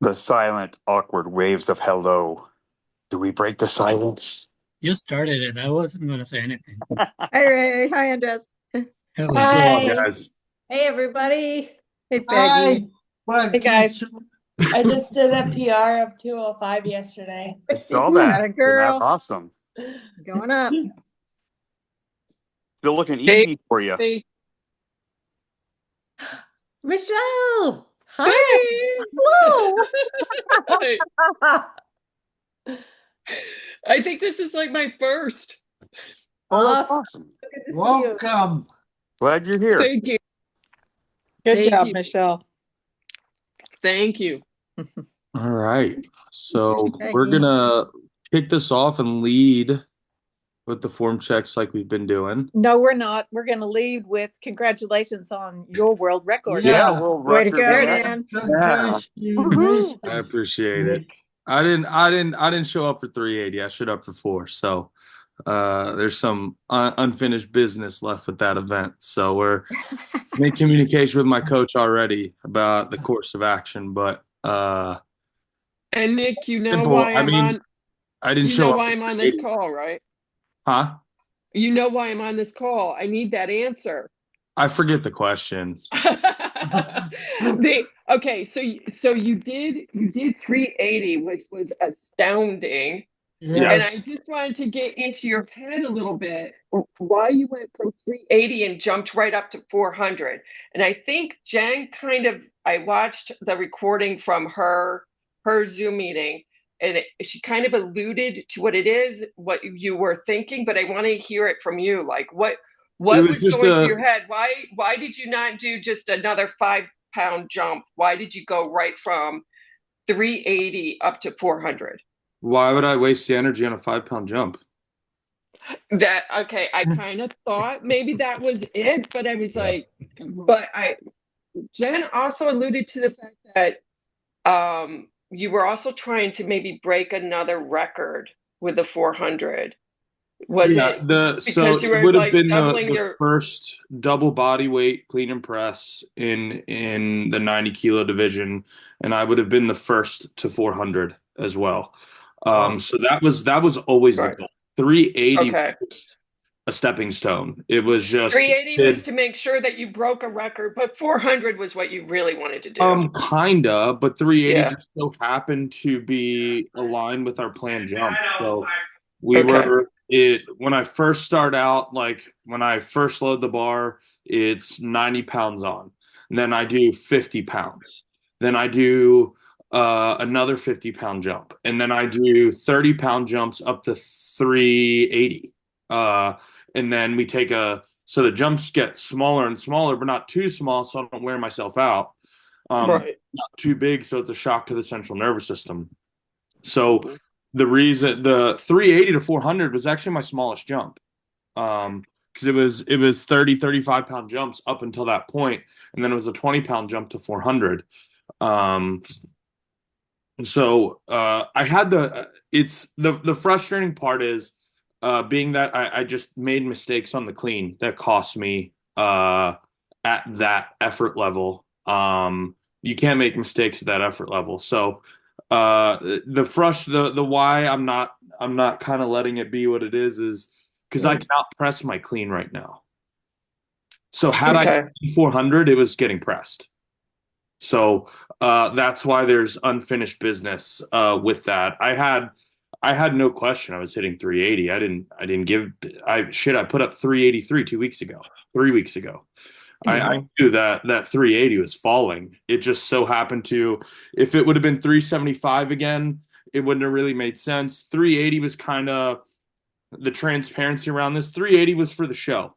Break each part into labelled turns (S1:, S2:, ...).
S1: The silent, awkward waves of hello. Do we break the silence?
S2: You started it. I wasn't going to say anything.
S3: Hi, Ray. Hi, Andres.
S2: Hello.
S4: Hi.
S1: Guys.
S4: Hey, everybody.
S3: Hey, Peggy.
S4: Hey, guys. I just did a PR of 205 yesterday.
S1: I saw that.
S3: Atta girl.
S1: Isn't that awesome?
S3: Going up.
S1: Still looking easy for you.
S5: Hey.
S4: Michelle. Hi.
S5: Hey.
S4: Hello.
S5: I think this is like my first.
S1: Oh, that's awesome.
S6: Welcome.
S1: Glad you're here.
S5: Thank you.
S4: Good
S5: Thank
S4: job,
S5: you.
S4: Michelle.
S5: Thank you.
S7: All right. So
S3: Peggy.
S7: we're going to kick this off and lead with the form checks like we've been doing.
S4: No, we're not. We're going to lead with congratulations on your world record.
S1: Yeah, we'll
S3: Way to go,
S1: record
S3: Dan.
S7: I appreciate it. I didn't show up for 380. I showed up for 4. So there's some unfinished business left with that event. So we're in communication with my coach already about the course of action. But
S5: And Nick, you know
S7: simple.
S5: why
S7: I mean,
S5: on.
S7: I didn't
S5: You
S7: show
S5: know
S7: up.
S5: why I'm on this call, right?
S7: Huh?
S5: You know why I'm on this call. I need that answer.
S7: I forget the question.
S5: Okay, so you did 380, which was astounding.
S6: Yes.
S5: And I just wanted to get into your head a little bit why you went from 380 and jumped right up to 400. And I think Jen I watched the recording from her Zoom meeting, and she kind of alluded to what it is, what you were thinking, but I want to hear it from you. Like what was going through your head? Why did you not do just another 5-pound jump? Why did you go right from 380 up to 400?
S7: Why would I waste the energy on a 5-pound jump?
S5: I kind of thought maybe that was it, but I was Jen also alluded to the fact that you were also trying to maybe break another record with the 400. Was it because you were
S7: would have
S5: like
S7: been
S5: doubling
S7: the first double body weight clean and press in the 90 kilo division, and I would have been the first to 400 as well. So that was always the goal. 380 was a stepping stone. It was just
S5: 380 was to make sure that you broke a record, but 400 was what you really wanted to do.
S7: Kinda, but 380 just so happened to be aligned with our planned jump. So we were when I first start out, like when I first load the bar, it's 90 pounds on. And then I do 50 pounds. Then I do another 50-pound jump. And then I do 30-pound jumps up to 380. And then we take so the jumps get smaller and smaller, but not too small so I don't wear myself out. Not too big so it's a shock to the central nervous system. So the reason the 380 to 400 was actually my smallest jump. Because it was 35-pound jumps up until that point, and then it was a 20-pound jump to 400. So I had the frustrating part is being that I just made mistakes on the clean that cost me at at that effort level. You can't make mistakes at that effort level. So the why I'm not kind of letting it be what it is because I cannot press my clean right now. So had I
S5: Okay.
S7: clean 400, it was getting pressed. So that's why there's unfinished business with that. I had no question I was hitting 380. I put up 383 2 weeks ago, 3 weeks ago. I knew that 380 was falling. It just so happened to, if it would have been 375 again, it wouldn't have really made sense. 380 was kind of the transparency around this. 380 was for the show.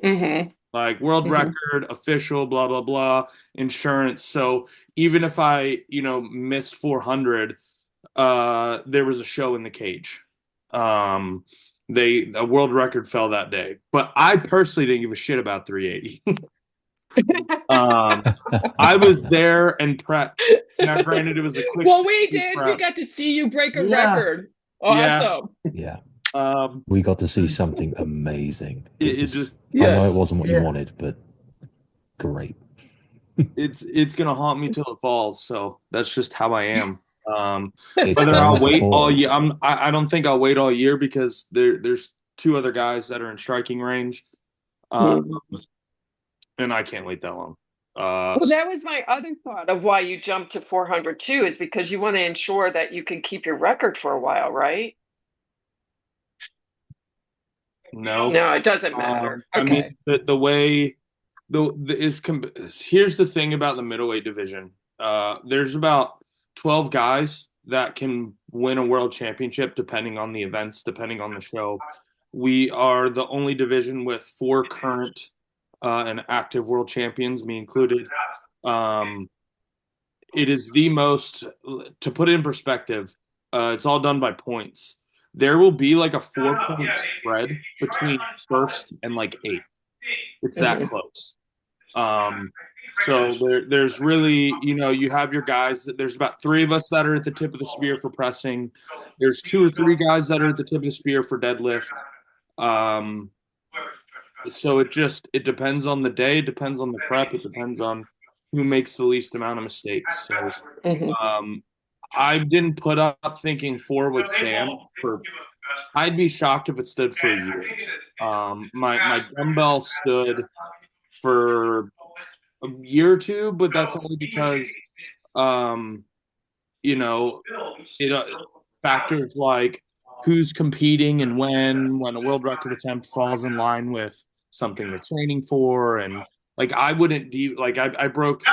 S5: Mm-hmm.
S7: Like world record, official, blah, blah, blah, insurance. So even if I, missed 400, there was a show in the cage. A world record fell that day. But I personally didn't give a shit about 380. I was there and prepped. Now, granted, it was a quick.
S5: Well, we did.
S7: prep.
S5: We got to see you break a
S6: Yeah.
S5: record. Awesome.
S6: Yeah.
S7: Um,
S6: We got to see something amazing.
S7: it
S6: Was-
S7: just
S6: I know
S5: Yes.
S6: it wasn't what you
S1: Yeah.
S6: wanted, but great.
S7: it's gonna haunt me till it falls. So that's just how I am.
S6: It's
S7: Whether I'll
S6: going to
S7: wait
S6: fall.
S7: all year, I don't think I'll wait all year because there's two other guys that are in striking range, and I can't wait that long.
S5: Well, that was my other thought of why you jumped to 400 too, is because you want to ensure that you can keep your record for a while, right?
S7: No,
S5: No, it doesn't matter.
S7: I
S5: Okay.
S7: mean the way here's the thing about the middleweight division. There's about 12 guys that can win a world championship depending on the events, depending on the show. We are the only division with 4 current and active world champions, me included. It is the most, to put it in perspective, it's all done by points. There will be like a 4-point spread between first and like 8th. It's that close. So there's really, you have your guys. There's about 3 of us that are at the tip of the spear for pressing. There's 2 or 3 guys that are at the tip of the spear for deadlift. So it depends on the day, it depends on the prep, it depends on who makes the least amount of mistakes. So I didn't put up thinking 4 with Sam. I'd be shocked if it stood for a year. My dumbbell stood for a year or 2, but that's only because factors like who's competing and when a world record attempt falls in line with something they're training for, and like I wouldn't do I broke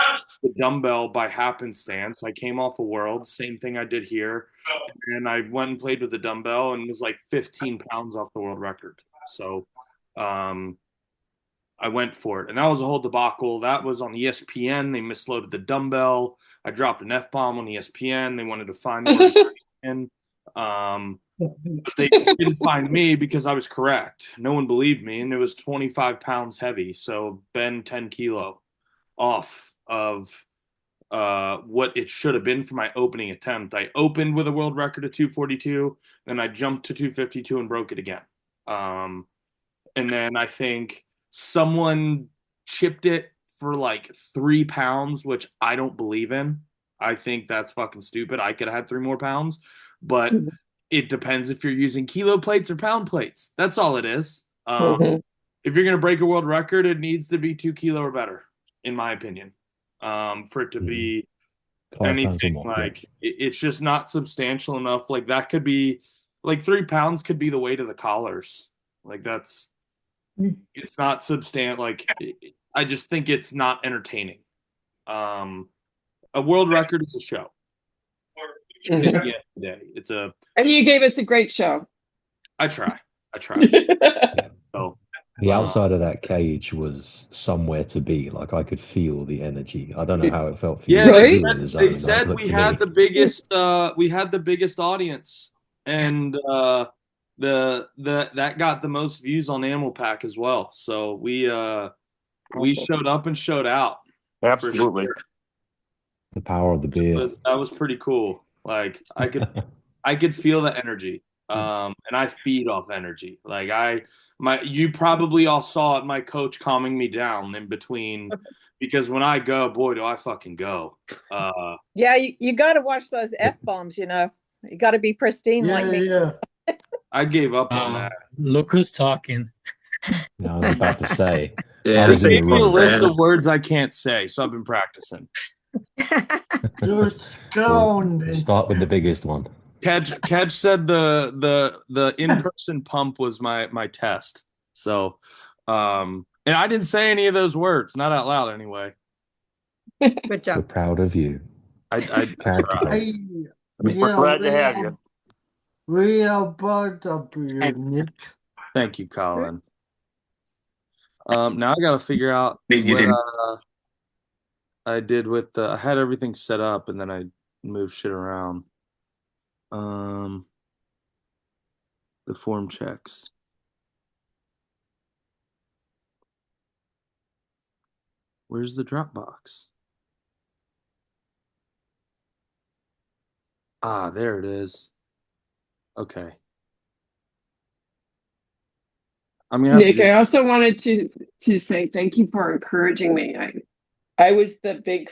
S7: the dumbbell by happenstance. I came off a world, same thing I did here, and I went and played with the dumbbell and was like 15 pounds off the world record. So I went for it, and that was a whole debacle. That was on ESPN. They misloaded the dumbbell. I dropped an F-bomb on ESPN. They wanted to find me. They didn't find me because I was correct. No one believed me, and it was 25 pounds heavy. So Ben 10 kilo off of what it should have been for my opening attempt. I opened with a world record of 242, then I jumped to 252 and broke it again. And then I think someone chipped it for like 3 pounds, which I don't believe in. I think that's fucking stupid. I could have had 3 more pounds, but it depends if you're using kilo plates or pound plates. That's all it is. If you're going to break a world record, it needs to be 2 kilo or better, in my opinion, for it to be
S6: 5 pounds or
S7: anything
S6: more,
S7: like it's just not substantial enough. Like that could be like 3 pounds could be the weight of the collars. Like it's not substantial. Like I just think it's not entertaining. A world record is a show. At the end of the day, it's a.
S5: And you gave us a great show.
S7: I try. So
S6: The outside of that cage was somewhere to be. Like I could feel the energy. I don't know how it felt for you.
S7: yeah,
S5: Right?
S6: You were in the zone,
S7: they
S6: but
S7: said
S6: look
S7: we
S6: to
S7: had
S6: me.
S7: the biggest. We had the biggest audience, and that got the most views on Animal Pack as well. So we showed up and showed out.
S1: Absolutely.
S7: Sure.
S6: The power of the beer.
S7: That was pretty cool. Like I could feel the energy. And I feed off energy. Like you probably all saw it, my coach calming me down in between, because when I go, boy, do I fucking go.
S8: Yeah, you got to watch those F-bombs, you got to be pristine like me.
S9: Yeah.
S7: I gave up on that.
S2: Look who's talking.
S6: No, I was about to say.
S10: Yeah,
S6: I
S7: They
S6: was in the
S7: gave me a
S6: room.
S7: list of words I can't say, so I've been practicing.
S9: You're scoundrel.
S6: Start with the biggest one.
S7: Kedge said the in-person pump was my test. So, and I didn't say any of those words, not out loud anyway.
S3: Good
S6: We're
S3: job.
S6: proud of you.
S7: I
S6: Character
S7: tried.
S6: growth.
S1: We're glad to have you.
S9: We are proud of you, Nick.
S7: Thank you, Colin. Now I got to figure out
S1: You
S7: what
S1: didn't.
S7: I did with I had everything set up and then I moved shit around. The form checks. Where's the Dropbox? Ah, there it is. Okay. I'm gonna have
S5: Nick,
S7: to
S5: I also wanted to say thank you for encouraging me. I was the big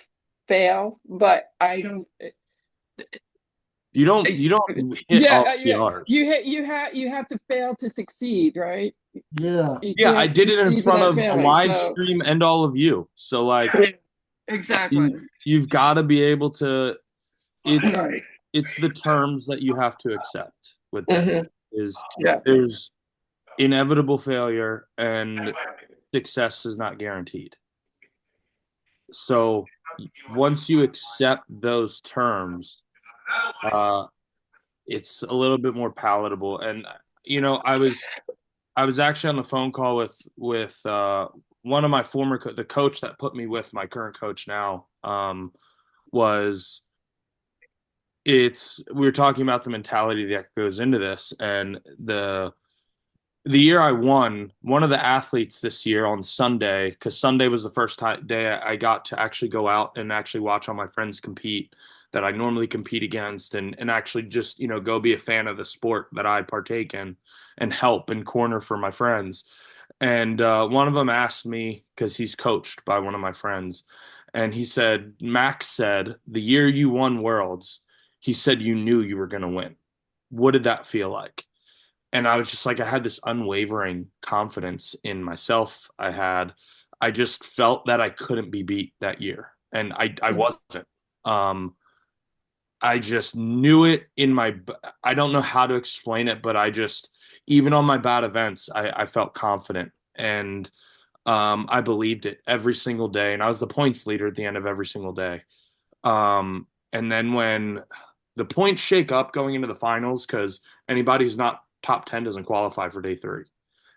S5: fail, but I don't.
S7: You don't hit
S5: Yeah,
S7: all
S5: yeah.
S7: PRs.
S5: You have to fail to succeed, right?
S9: Yeah.
S5: You
S7: Yeah, I
S5: can't
S7: did it in
S5: succeed
S7: front
S5: without
S7: of a
S5: failing,
S7: live
S5: so-
S7: stream and all of you. So like
S5: Exactly.
S7: you've got to be able to
S5: Right.
S7: it's the terms that you have to accept with this is
S5: Yeah.
S7: there's inevitable failure and success is not guaranteed. So once you accept those terms, it's a little bit more palatable. And I was actually on the phone call with one of my former the coach that put me with my current coach now. We were talking about the mentality that goes into this, and the year I won, one of the athletes this year on Sunday, because Sunday was the first day I got to actually go out and actually watch all my friends compete that I normally compete against, and actually just go be a fan of the sport that I partake in and help and corner for my friends. And one of them asked me, because he's coached by one of my friends, and he said, Max said, the year you won Worlds, he said you knew you were going to win. What did that feel like? And I was just like, I had this unwavering confidence in myself. I just felt that I couldn't be beat that year. And I wasn't. I just knew it I don't know how to explain it, but even on my bad events, I felt confident. And I believed it every single day. And I was the points leader at the end of every single day. And then when the points shake up going into the finals, because anybody who's not top 10 doesn't qualify for day 3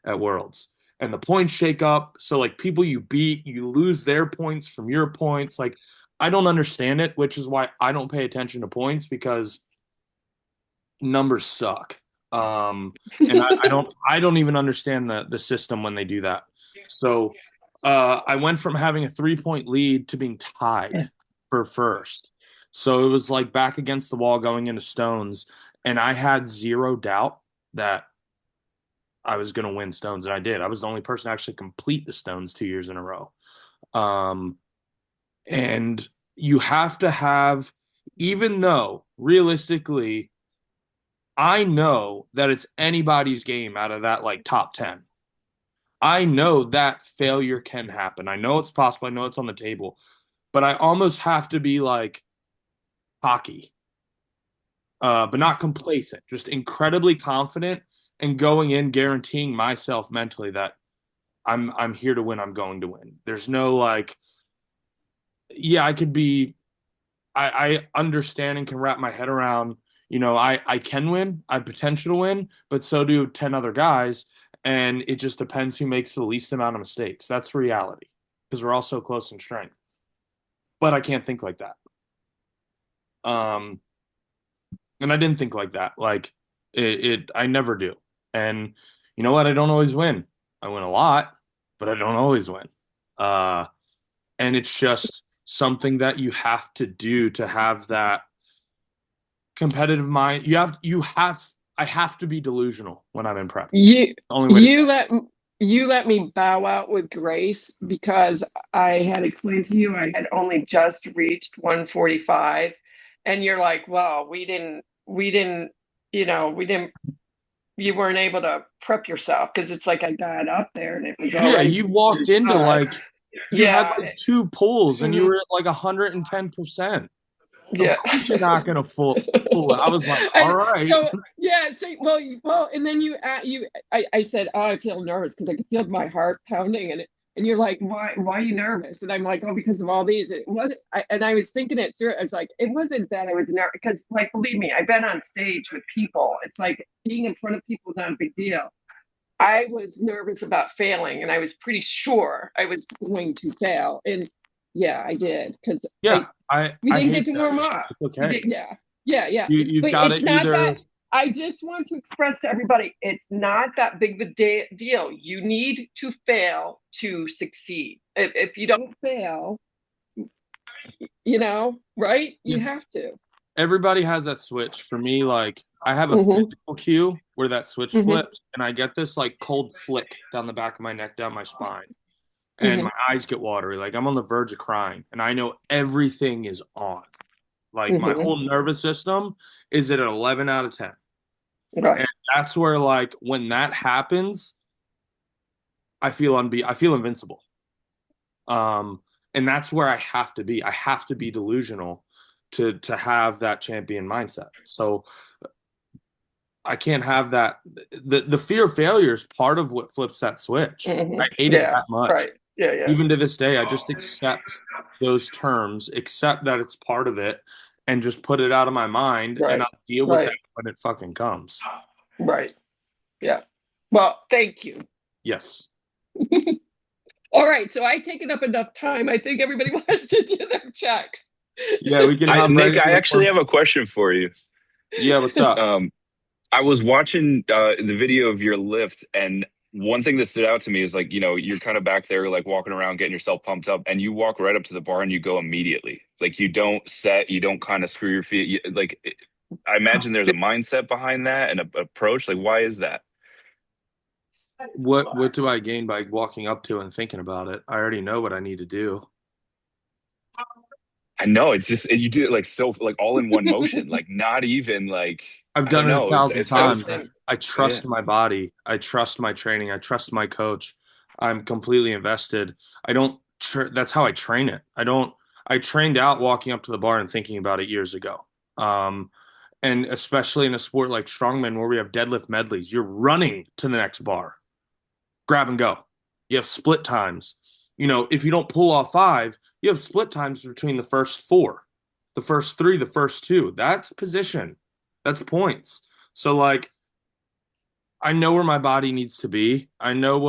S7: at Worlds. And the points shake up. So like people you beat, you lose their points from your points. Like I don't understand it, which is why I don't pay attention to points, because numbers suck. And I don't even understand the system when they do that. So I went from having a 3-point lead to being tied for first. So it was like back against the wall going into stones, and I had zero doubt that I was going to win stones, and I did. I was the only person to actually complete the stones 2 years in a row. And you have to have, even though realistically, I know that it's anybody's game out of that like top 10. I know that failure can happen. I know it's possible. I know it's on the table, but I almost have to be like cocky, but not complacent, just incredibly confident and going in guaranteeing myself mentally that I'm here to win. I'm going to win. There's no like, yeah, I understand and can wrap my head around, I can win, I have potential to win, but so do 10 other guys. And it just depends who makes the least amount of mistakes. That's reality, because we're all so close in strength. But I can't think like that. And I didn't think like that. Like I never do. And you know what? I don't always win. I win a lot, but I don't always win. And it's just something that you have to do to have that competitive mind. I have to be delusional when I'm in prep.
S5: You
S7: The only way to
S5: you let me bow out with grace because I had explained to you I had only just reached 145, and you're like, well, we didn't, you weren't able to prep yourself because it's like I got up there and it was
S7: Yeah,
S5: already
S7: you walked into
S5: 145.
S7: like you had
S5: Yeah.
S7: like 2 pulls and you
S5: Mhm.
S7: were at like 110%.
S5: Yeah.
S7: Of course you're not gonna pull it. I was like, all right.
S5: So and then I said, oh, I feel nervous because I could feel my heart pounding, and you're like, why are you nervous? And I'm like, oh, because of all these. It wasn't, and I was thinking it serious. I was like, it wasn't that I was nervous because, like, believe me, I've been on stage with people. It's like being in front of people is not a big deal. I was nervous about failing, and I was pretty sure I was going to fail, and yeah, I did because
S7: Yeah,
S5: we
S7: I
S5: didn't
S7: hate
S5: get to
S7: that.
S5: warm up.
S7: It's okay.
S5: Yeah.
S7: You've
S5: But
S7: got
S5: it's
S7: to
S5: not
S7: either
S5: that. I just want to express to everybody, it's not that big of a deal. You need to fail to succeed. If you don't fail, right? You
S7: It's-
S5: have to.
S7: everybody has that switch. For me, like I have a
S5: Mhm.
S7: physical cue where that switch
S5: Mhm.
S7: flips and I get this like cold flick down the back of my neck, down my spine. And my eyes get watery. Like I'm on the verge of crying. And I know everything is on. Like my whole nervous system is at an 11 out of 10.
S5: Right.
S7: And that's where, like, when that happens, I feel invincible. And that's where I have to be. I have to be delusional to have that champion mindset. So I can't have that. The fear of failure is part of what flips that switch. I hate it that much.
S5: Right. Yeah.
S7: Even to this day, I just accept those terms, accept that it's part of it, and just put it out of my mind,
S5: Right.
S7: and I'll deal with
S5: Right.
S7: that when it fucking comes.
S5: Right. Yeah. Well, thank you.
S7: Yes.
S5: All right. So I taken up enough time. I think everybody wants to do their checks.
S7: Yeah, we can hop right
S10: Nick,
S7: into
S10: I
S7: the
S10: actually have a question for you.
S7: Yeah, what's up?
S10: I was watching the video of your lift, and one thing that stood out to me is like, you're kind of back there, like walking around, getting yourself pumped up, and you walk right up to the bar and you go immediately. Like you don't set, you don't kind of screw your feet. I imagine there's a mindset behind that and an approach. Like, why is that?
S7: What do I gain by walking up to and thinking about it? I already know what I need to do.
S10: I know it's just you do it like so like all in one motion, like not even like
S7: I've done it 1,000 times.
S5: Interesting.
S7: I trust my body. I trust my training. I trust my coach. I'm completely invested. I don't. That's how I train it. I trained out walking up to the bar and thinking about it years ago. And especially in a sport like strongman where we have deadlift medleys, you're running to the next bar, grab and go. You have split times. If you don't pull off 5, you have split times between the first 4, the first 3, the first 2. That's position. That's points. So like, I know where my body needs to be. I know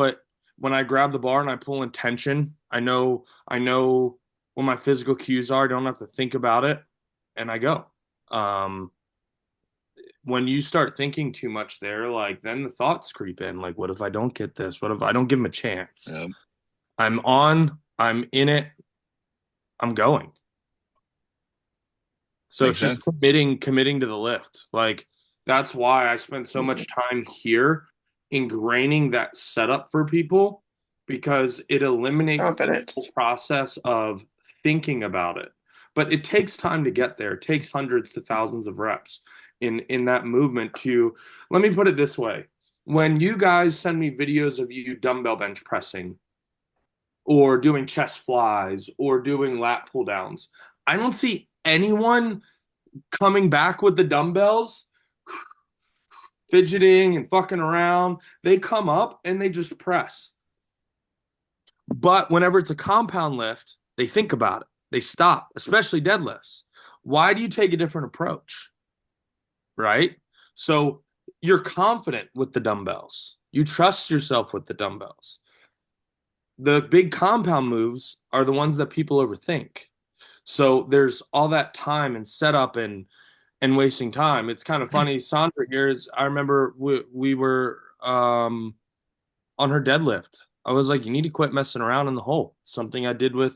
S7: when I grab the bar and I pull in tension, I know what my physical cues are. I don't have to think about it, and I go. When you start thinking too much there, like then the thoughts creep in. Like, what if I don't get this? What if I don't give him a chance?
S10: Yep.
S7: I'm in it, I'm going. So
S10: Makes
S7: it's just
S10: sense.
S7: committing to the lift. Like that's why I spend so much time here ingraining that setup for people, because it eliminates the whole process of thinking about it. But it takes time to get there. It takes hundreds to thousands of reps in that movement to, let me put it this way. When you guys send me videos of you dumbbell bench pressing or doing chest flies or doing lat pull downs, I don't see anyone coming back with the dumbbells fidgeting and fucking around. They come up and they just press. But whenever it's a compound lift, they think about it. They stop, especially deadlifts. Why do you take a different approach? Right? So you're confident with the dumbbells. You trust yourself with the dumbbells. The big compound moves are the ones that people overthink. So there's all that time and setup and wasting time. It's kind of funny. Sandra here I remember we were on her deadlift. I was like, you need to quit messing around in the hole. Something I did with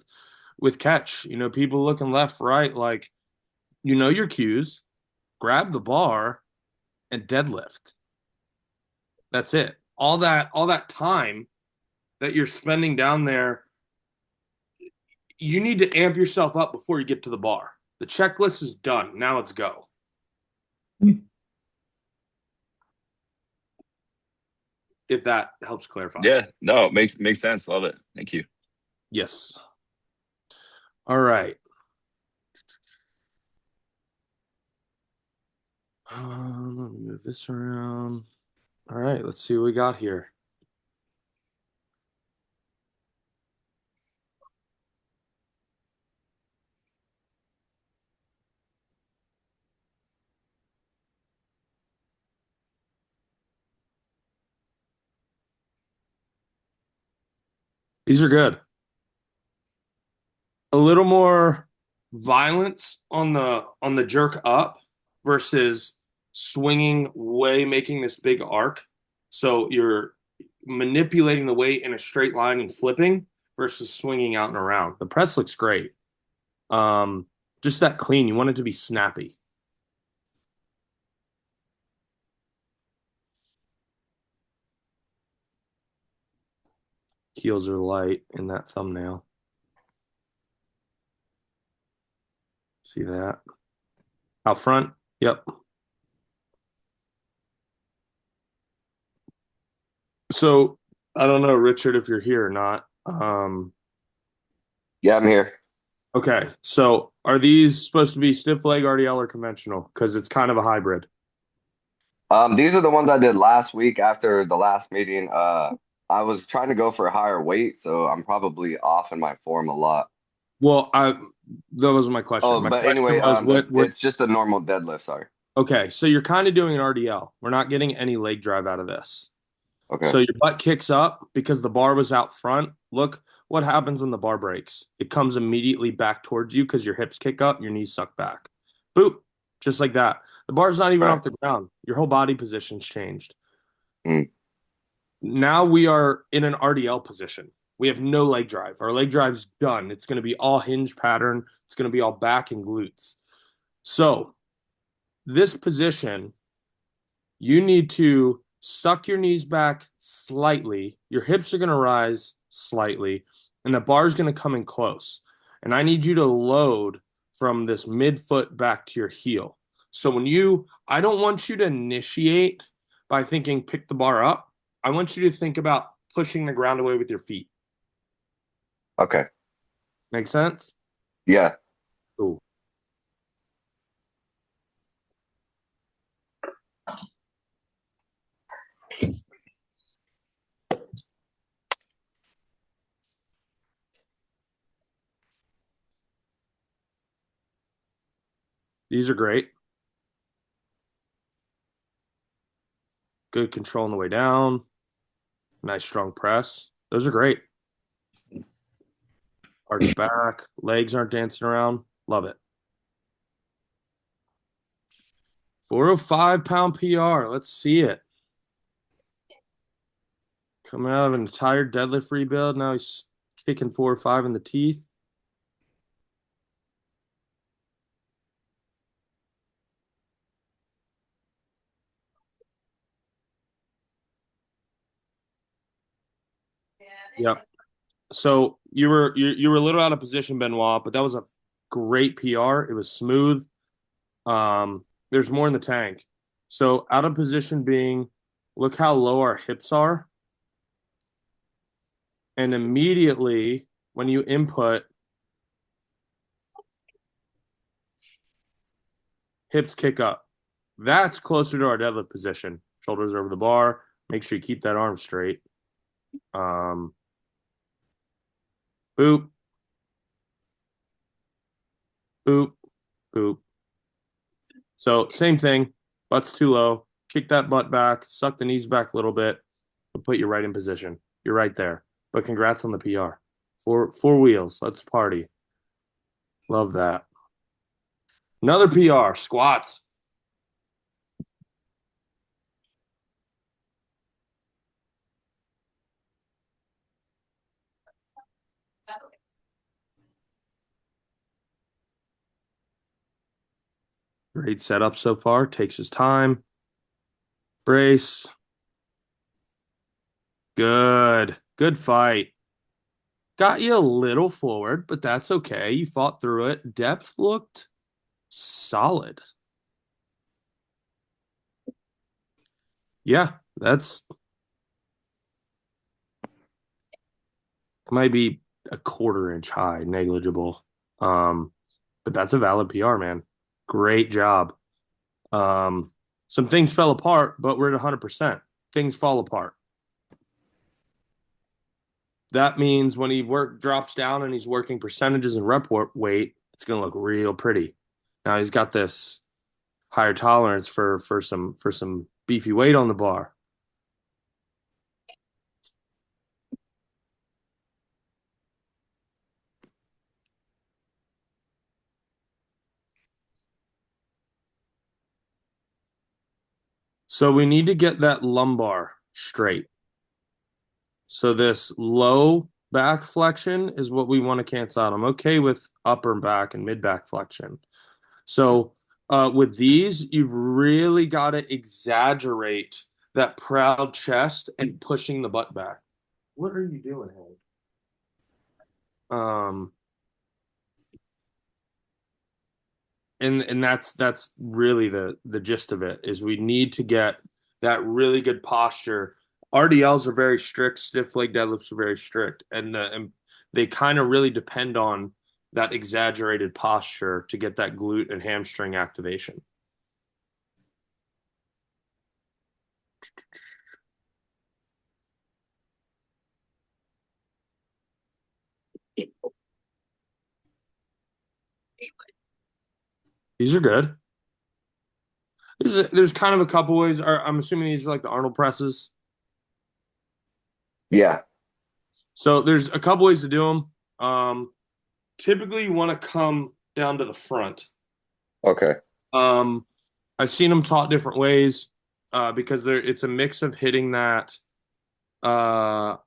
S7: catch. People looking left, right, like, your cues, grab the bar and deadlift. That's it. All that time that you're spending down there, you need to amp yourself up before you get to the bar. The checklist is done. Now let's go. If that helps clarify.
S10: Yeah, no, it makes sense. Love it. Thank you.
S7: Yes. All right. Let me move this around. All right, let's see what we got here. These are good. A little more violence on the jerk up versus swinging way, making this big arc. So you're manipulating the weight in a straight line and flipping versus swinging out and around. The press looks great. Just that clean. You want it to be snappy. Heels are light in that thumbnail. See that? Out front? Yep. So I don't know, Richard, if you're here or not.
S11: Yeah, I'm here.
S7: Okay, so are these supposed to be stiff leg RDL or conventional? Because it's kind of a hybrid.
S11: These are the ones I did last week after the last meeting. I was trying to go for a higher weight, so I'm probably off in my form a lot.
S7: Well, that was my question.
S11: Oh,
S7: My
S11: but
S7: question
S11: anyway,
S7: was what
S11: it's just a normal deadlift, sorry.
S7: Okay, so you're kind of doing an RDL. We're not getting any leg drive out of this.
S11: Okay.
S7: So your butt kicks up because the bar was out front. Look what happens when the bar breaks. It comes immediately back towards you because your hips kick up, your knees suck back. Boop, just like that. The bar's not even off the ground. Your whole body position's changed. Now we are in an RDL position. We have no leg drive. Our leg drive's done. It's going to be all hinge pattern. It's going to be all back and glutes. So this position, you need to suck your knees back slightly. Your hips are going to rise slightly, and the bar is going to come in close. And I need you to load from this midfoot back to your heel. So I don't want you to initiate by thinking pick the bar up. I want you to think about pushing the ground away with your feet.
S11: Okay.
S7: Make sense?
S11: Yeah.
S7: Cool. These are great. Good control on the way down. Nice strong press. Those are great. Arch back. Legs aren't dancing around. Love it. 405-pound PR. Let's see it. Coming out of an entire deadlift rebuild. Now he's kicking 405 in the teeth. Yep. So you were a little out of position, Benoit, but that was a great PR. It was smooth. There's more in the tank. So out of position being, look how low our hips are. And immediately when you input, hips kick up. That's closer to our deadlift position. Shoulders over the bar. Make sure you keep that arm straight. Boop. Boop. Boop. So same thing. Butt's too low. Kick that butt back. Suck the knees back a little bit. We'll put you right in position. You're right there. But congrats on the PR. Four wheels. Let's party. Love that. Another PR. Squats. Great setup so far. Takes his time. Brace. Good. Good fight. Got you a little forward, but that's okay. You fought through it. Depth looked solid. Yeah, that's might be a quarter inch high, negligible. But that's a valid PR, man. Great job. Some things fell apart, but we're at 100%. Things fall apart. That means when he drops down and he's working percentages and rep weight, it's going to look real pretty. Now he's got this higher tolerance for some beefy weight on the bar. So we need to get that lumbar straight. So this low back flexion is what we want to cancel out. I'm okay with upper back and mid back flexion. So with these, you've really got to exaggerate that proud chest and pushing the butt back. What are you doing, Hank? And that's really the gist of it is we need to get that really good posture. RDLs are very strict, stiff leg deadlifts are very strict, and they kind of really depend on that exaggerated posture to get that glute and hamstring activation. These are good. There's kind of a couple ways. I'm assuming these are like the Arnold presses.
S11: Yeah.
S7: So there's a couple ways to do them. Typically, you want to come down to the front.
S11: Okay.
S7: I've seen them taught different ways because it's a mix of hitting that front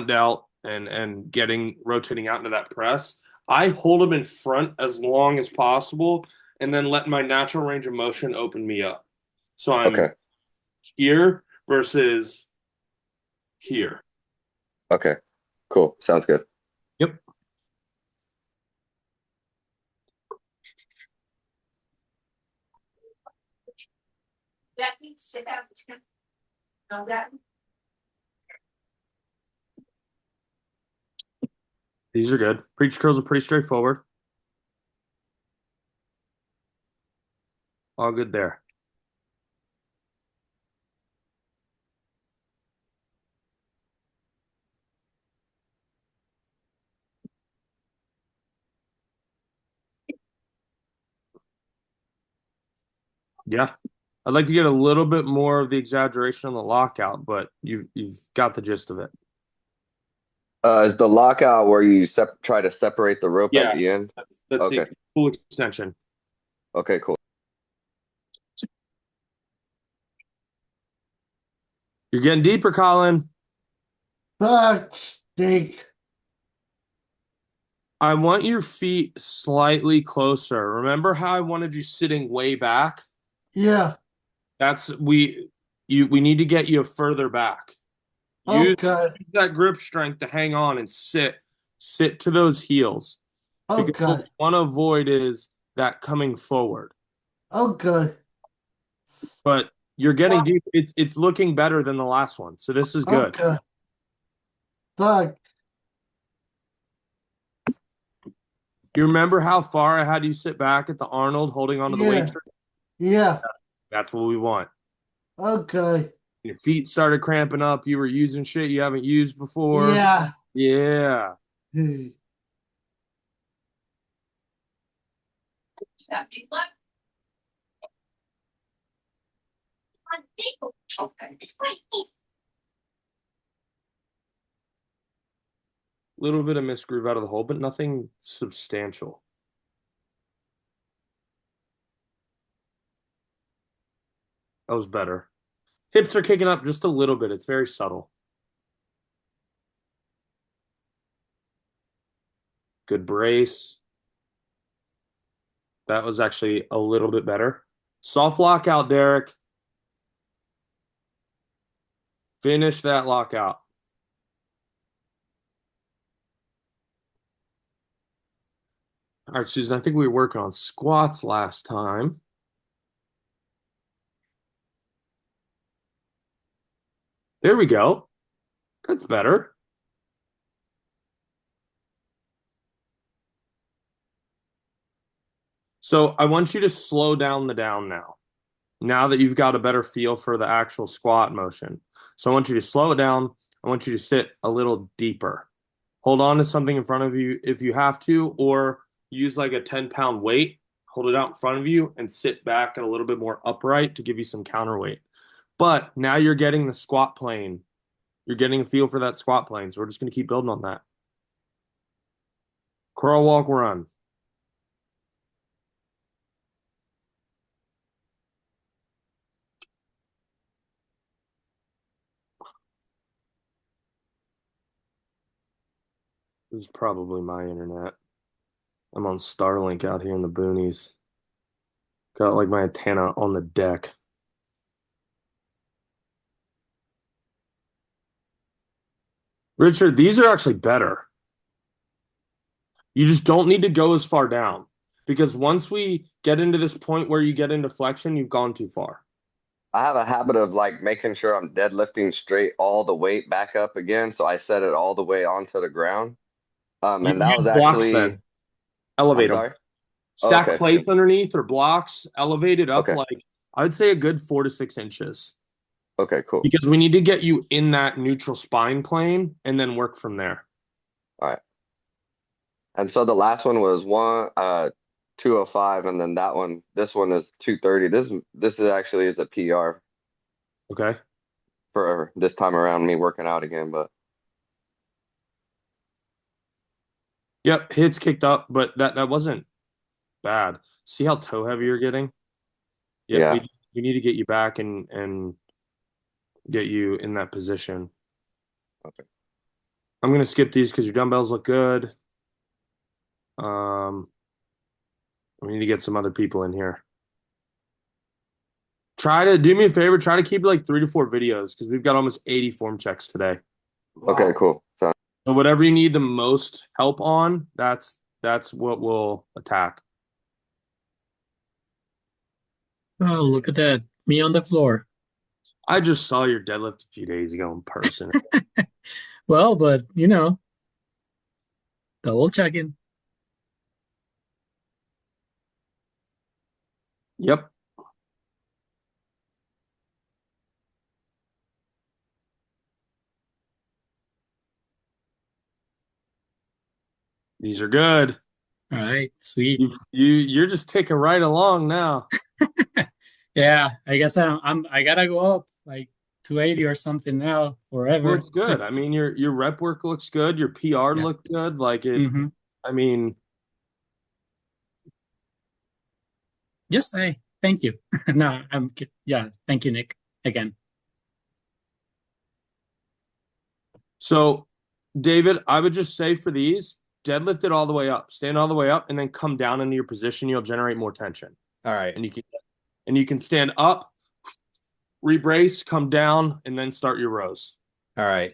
S7: delt and rotating out into that press. I hold them in front as long as possible and then let my natural range of motion open me up. So I'm here versus here.
S11: Okay. Cool. Sounds good.
S7: Yep.
S12: That means sit down. Know that?
S7: These are good. Preach curls are pretty straightforward. All good there. Yeah. I'd like to get a little bit more of the exaggeration on the lockout, but you've got the gist of it.
S11: Is the lockout where you try to separate the rope at the end?
S7: That's
S11: okay.
S7: the full extension.
S11: Okay, cool.
S7: You're getting deeper, Colin.
S9: Fuck's sake.
S7: I want your feet slightly closer. Remember how I wanted you sitting way back?
S9: Yeah.
S7: We need to get you further back. Use that grip strength to hang on and sit to those heels. Because what we want to avoid is that coming forward.
S9: Okay.
S7: But you're getting deep. It's looking better than the last one. So this is good.
S9: Okay. Fuck.
S7: You remember how far I had you sit back at the Arnold holding onto the weight?
S9: Yeah.
S7: That's what we want.
S9: Okay.
S7: Your feet started cramping up. You were using shit you haven't used before.
S9: Yeah.
S7: Yeah.
S12: Stop.
S7: Little bit of misgroove out of the hole, but nothing substantial. That was better. Hips are kicking up just a little bit. It's very subtle. Good brace. That was actually a little bit better. Soft lockout, Derek. Finish that lockout. All right, Susan, I think we were working on squats last time. There we go. That's better. So I want you to slow down the down now that you've got a better feel for the actual squat motion. So I want you to slow it down. I want you to sit a little deeper. Hold on to something in front of you if you have to, or use like a 10-pound weight, hold it out in front of you, and sit back and a little bit more upright to give you some counterweight. But now you're getting the squat plane. You're getting a feel for that squat plane. So we're just going to keep building on that. Crawl, walk, run. This is probably my internet. I'm on Starlink out here in the boonies. Got like my antenna on the deck. Richard, these are actually better. You just don't need to go as far down, because once we get into this point where you get into flexion, you've gone too far.
S11: I have a habit of like making sure I'm deadlifting straight all the weight back up again, so I set it all the way onto the ground.
S7: You
S11: And that was
S7: use blocks
S11: actually,
S7: then. Elevate
S11: I'm
S7: them.
S11: sorry. Oh,
S7: Stack
S11: okay.
S7: plates underneath or blocks, elevate it up
S11: Okay.
S7: like, I would say a good 4 to 6 inches.
S11: Okay, cool.
S7: Because we need to get you in that neutral spine plane and then work from there.
S11: All right. And so the last one was 205, and then this one is 230. This is actually is a PR
S7: Okay.
S11: for this time around, me working out again, but
S7: Yep, hits kicked up, but that wasn't bad. See how toe heavy you're getting? Yep,
S11: yeah.
S7: we need to get you back and get you in that position.
S11: Okay.
S7: I'm gonna skip these because your dumbbells look good. We need to get some other people in here. Try to do me a favor. Try to keep like 3 to 4 videos because we've got almost 80 form checks today.
S11: Okay, cool. So
S7: whatever you need the most help on, that's what we'll attack.
S2: Oh, look at that. Me on the floor.
S7: I just saw your deadlift a few days ago in person.
S2: Well, but double checking.
S7: Yep. These are good.
S2: All right, sweet.
S7: You're just ticking right along now.
S2: Yeah, I guess I gotta go up like 280 or something now forever.
S7: Looks good. I mean, your rep work looks good. Your PR looked good. Like it.
S2: Mm-hmm.
S7: I mean,
S2: Just say thank you. No, thank you, Nick, again.
S7: so David, I would just say for these, deadlift it all the way up, stand all the way up, and then come down into your position. You'll generate more tension.
S13: All right.
S7: And you can stand up, rebrace, come down, and then start your rows.
S13: All right.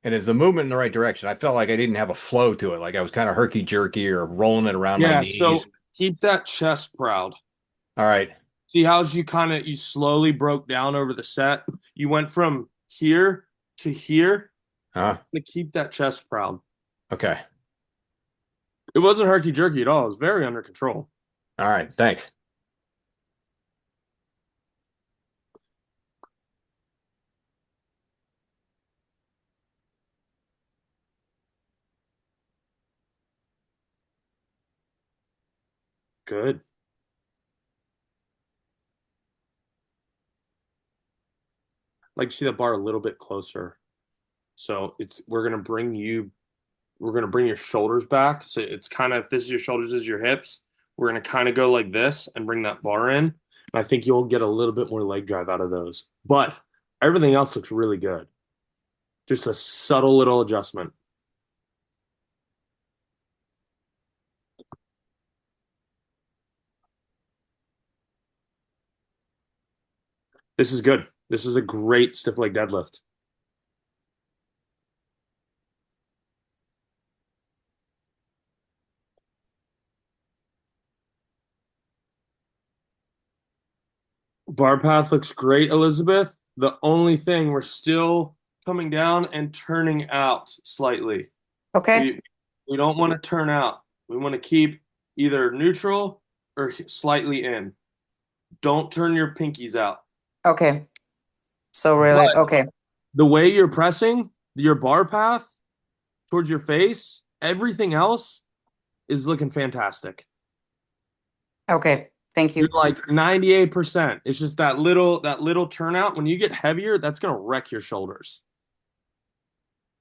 S13: And is the movement in the right direction? I felt like I didn't have a flow to it. Like I was kind of herky-jerky or rolling it around my knees.
S7: So keep that chest proud.
S13: All right.
S7: See how you slowly broke down over the set? You went from here to here.
S13: Huh?
S7: To keep that chest proud.
S13: Okay.
S7: It wasn't herky-jerky at all. It was very under control.
S13: All right. Thanks.
S7: Good. Like to see that bar a little bit closer. So we're gonna bring your shoulders back. So it's kind of, if this is your shoulders, this is your hips. We're gonna kind of go like this and bring that bar in. And I think you'll get a little bit more leg drive out of those. But everything else looks really good. Just a subtle little adjustment. This is good. This is a great stiff leg deadlift. Bar path looks great, Elisabeth. The only thing, we're still coming down and turning out slightly.
S14: Okay.
S7: We don't want to turn out. We want to keep either neutral or slightly in. Don't turn your pinkies out.
S14: Okay. So really,
S7: But
S14: okay.
S7: the way you're pressing your bar path towards your face, everything else is looking fantastic.
S14: Okay. Thank
S7: You're
S14: you.
S7: like 98%. It's just that little turnout. When you get heavier, that's gonna wreck your shoulders.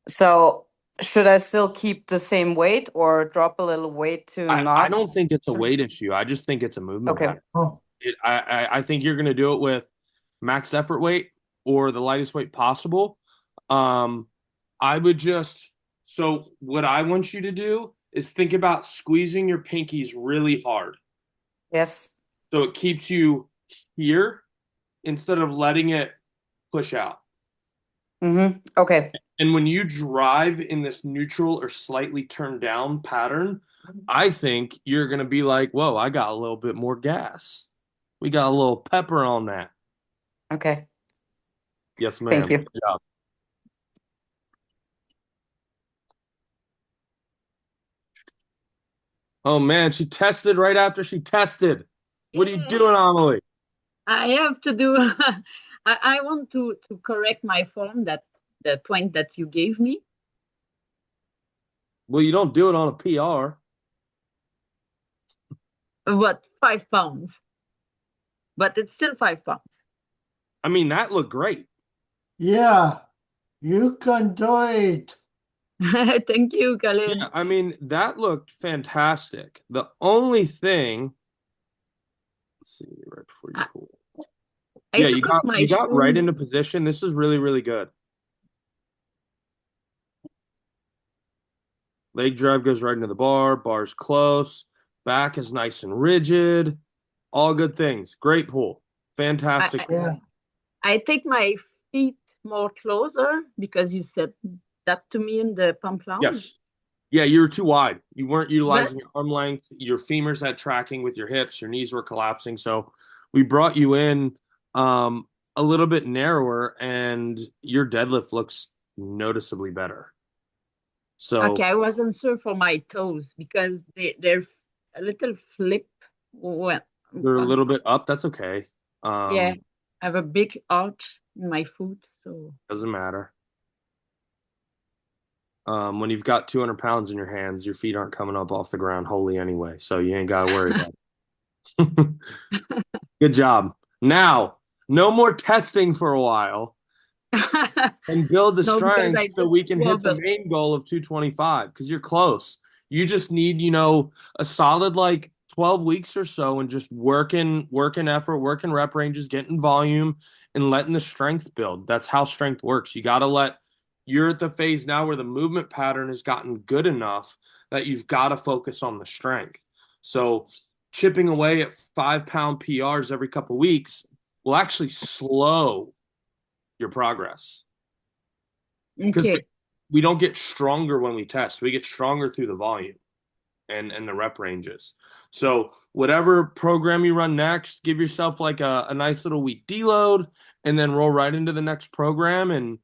S14: So should I still keep the same weight or drop a little weight to
S7: I
S14: not?
S7: don't think it's a weight issue. I just think it's a movement
S14: Okay.
S7: pattern. I think you're gonna do it with max effort weight or the lightest weight possible. I would just, so what I want you to do is think about squeezing your pinkies really hard.
S14: Yes.
S7: So it keeps you here instead of letting it push out.
S14: Mm-hmm. Okay.
S7: And when you drive in this neutral or slightly turned down pattern, I think you're going to be like, whoa, I got a little bit more gas. We got a little pepper on that.
S14: Okay.
S7: Yes, ma'am.
S14: Thank you.
S7: Good job. Oh, man, she tested right after she tested. What are you doing, Amelie?
S8: I have to do. I want to correct my form, that the point that you gave me.
S7: Well, you don't do it on a PR.
S8: What, 5 pounds? But it's still 5 pounds.
S7: I mean, that looked great.
S9: Yeah, you can do it.
S8: Thank you, Colin.
S7: Yeah, I mean, that looked fantastic. The only thing, let's see, right before you pull. Yeah, you got right into position. This is really, really good. Leg drive goes right into the bar. Bar's close. Back is nice and rigid. All good things. Great pull. Fantastic.
S8: I take my feet more closer because you said that to me in the pump lounge.
S7: Yes. Yeah, you were too wide. You weren't utilizing your arm length. Your femurs had tracking with your hips. Your knees were collapsing. So we brought you in a little bit narrower, and your deadlift looks noticeably better. So
S8: okay, I wasn't sure for my toes because they're a little flip.
S7: they're a little bit up. That's okay.
S8: Yeah, I have a big arch in my foot, so
S7: doesn't matter. When you've got 200 pounds in your hands, your feet aren't coming up off the ground wholly anyway, so you ain't got to worry about it. Good job. Now, no more testing for a while and build the strength so we can hit the main goal of 225 because you're close. You just need, a solid like 12 weeks or so and just working effort, working rep ranges, getting volume, and letting the strength build. That's how strength works. You're at the phase now where the movement pattern has gotten good enough that you've got to focus on the strength. So chipping away at 5-pound PRs every couple of weeks will actually slow your progress. Because we don't get stronger when we test. We get stronger through the volume and the rep ranges. So whatever program you run next, give yourself like a nice little week deload and then roll right into the next program and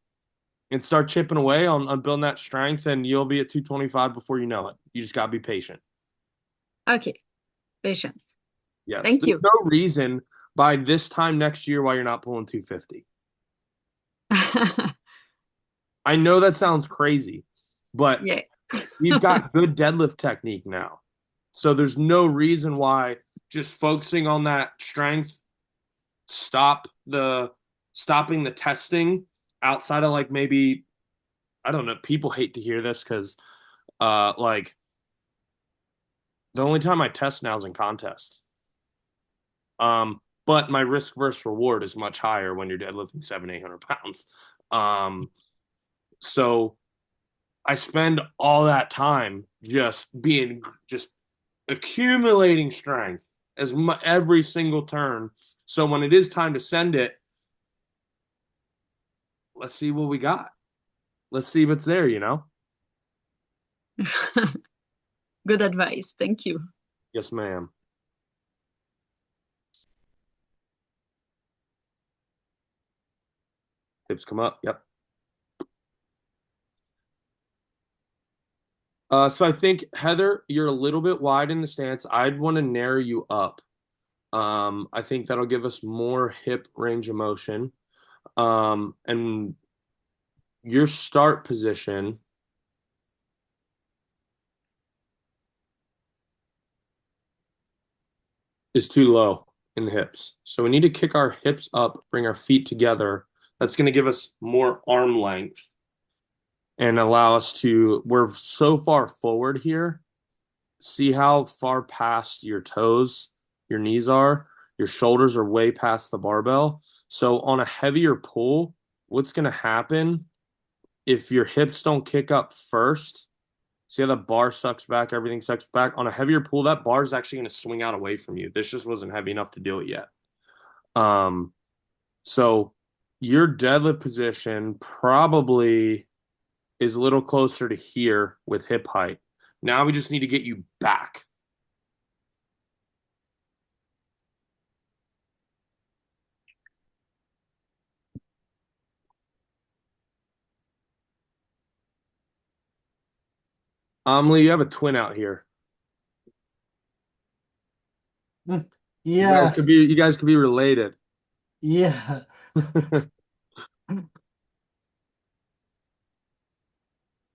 S7: start chipping away on building that strength, and you'll be at 225 before you know it. You just got to be patient.
S8: Okay. Patience.
S7: Yes.
S8: Thank you.
S7: There's no reason by this time next year why you're not pulling 250. I know that sounds crazy, but we've got good deadlift technique now. So there's no reason why just focusing on that strength, stopping the testing outside of like maybe, I don't know, people hate to hear this because like the only time I test now is in contest. But my risk versus reward is much higher when you're deadlifting 700-800 pounds. So I spend all that time just accumulating strength every single turn. So when it is time to send it, let's see what we got. Let's see if it's there,
S8: Good advice. Thank you.
S7: Yes, ma'am. Hips come up. Yep. So I think, Heather, you're a little bit wide in the stance. I'd want to narrow you up. I think that'll give us more hip range of motion. And your start position is too low in the hips. So we need to kick our hips up, bring our feet together. That's going to give us more arm length and allow us to, we're so far forward here. See how far past your toes, your knees are, your shoulders are way past the barbell. So on a heavier pull, what's going to happen if your hips don't kick up first? See how the bar sucks back, everything sucks back? On a heavier pull, that bar is actually going to swing out away from you. This just wasn't heavy enough to do it yet. So your deadlift position probably is a little closer to here with hip height. Now we just need to get you back. Amelie, you have a twin out here.
S9: Yeah.
S7: You guys could be related.
S9: Yeah.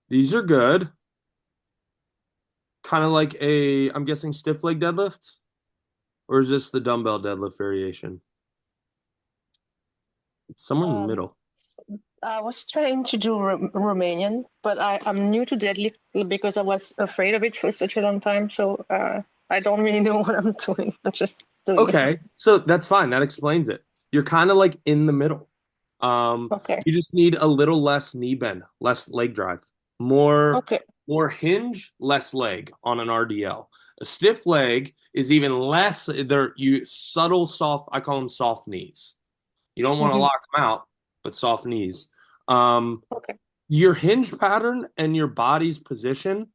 S7: These are good. Kind of like I'm guessing stiff leg deadlift? Or is this the dumbbell deadlift variation? It's somewhere in the middle.
S15: I was trying to do Romanian, but I'm new to deadlift because I was afraid of it for such a long time. So I don't really know what I'm doing. I'm just doing
S7: Okay, so that's fine. That explains it. You're kind of like in the middle.
S15: Okay.
S7: You just need a little less knee bend, less leg drive, more hinge, less leg on an RDL. A stiff leg is even less. Subtle, soft. I call them soft knees. You don't want to lock them out, but soft knees. Your hinge pattern and your body's position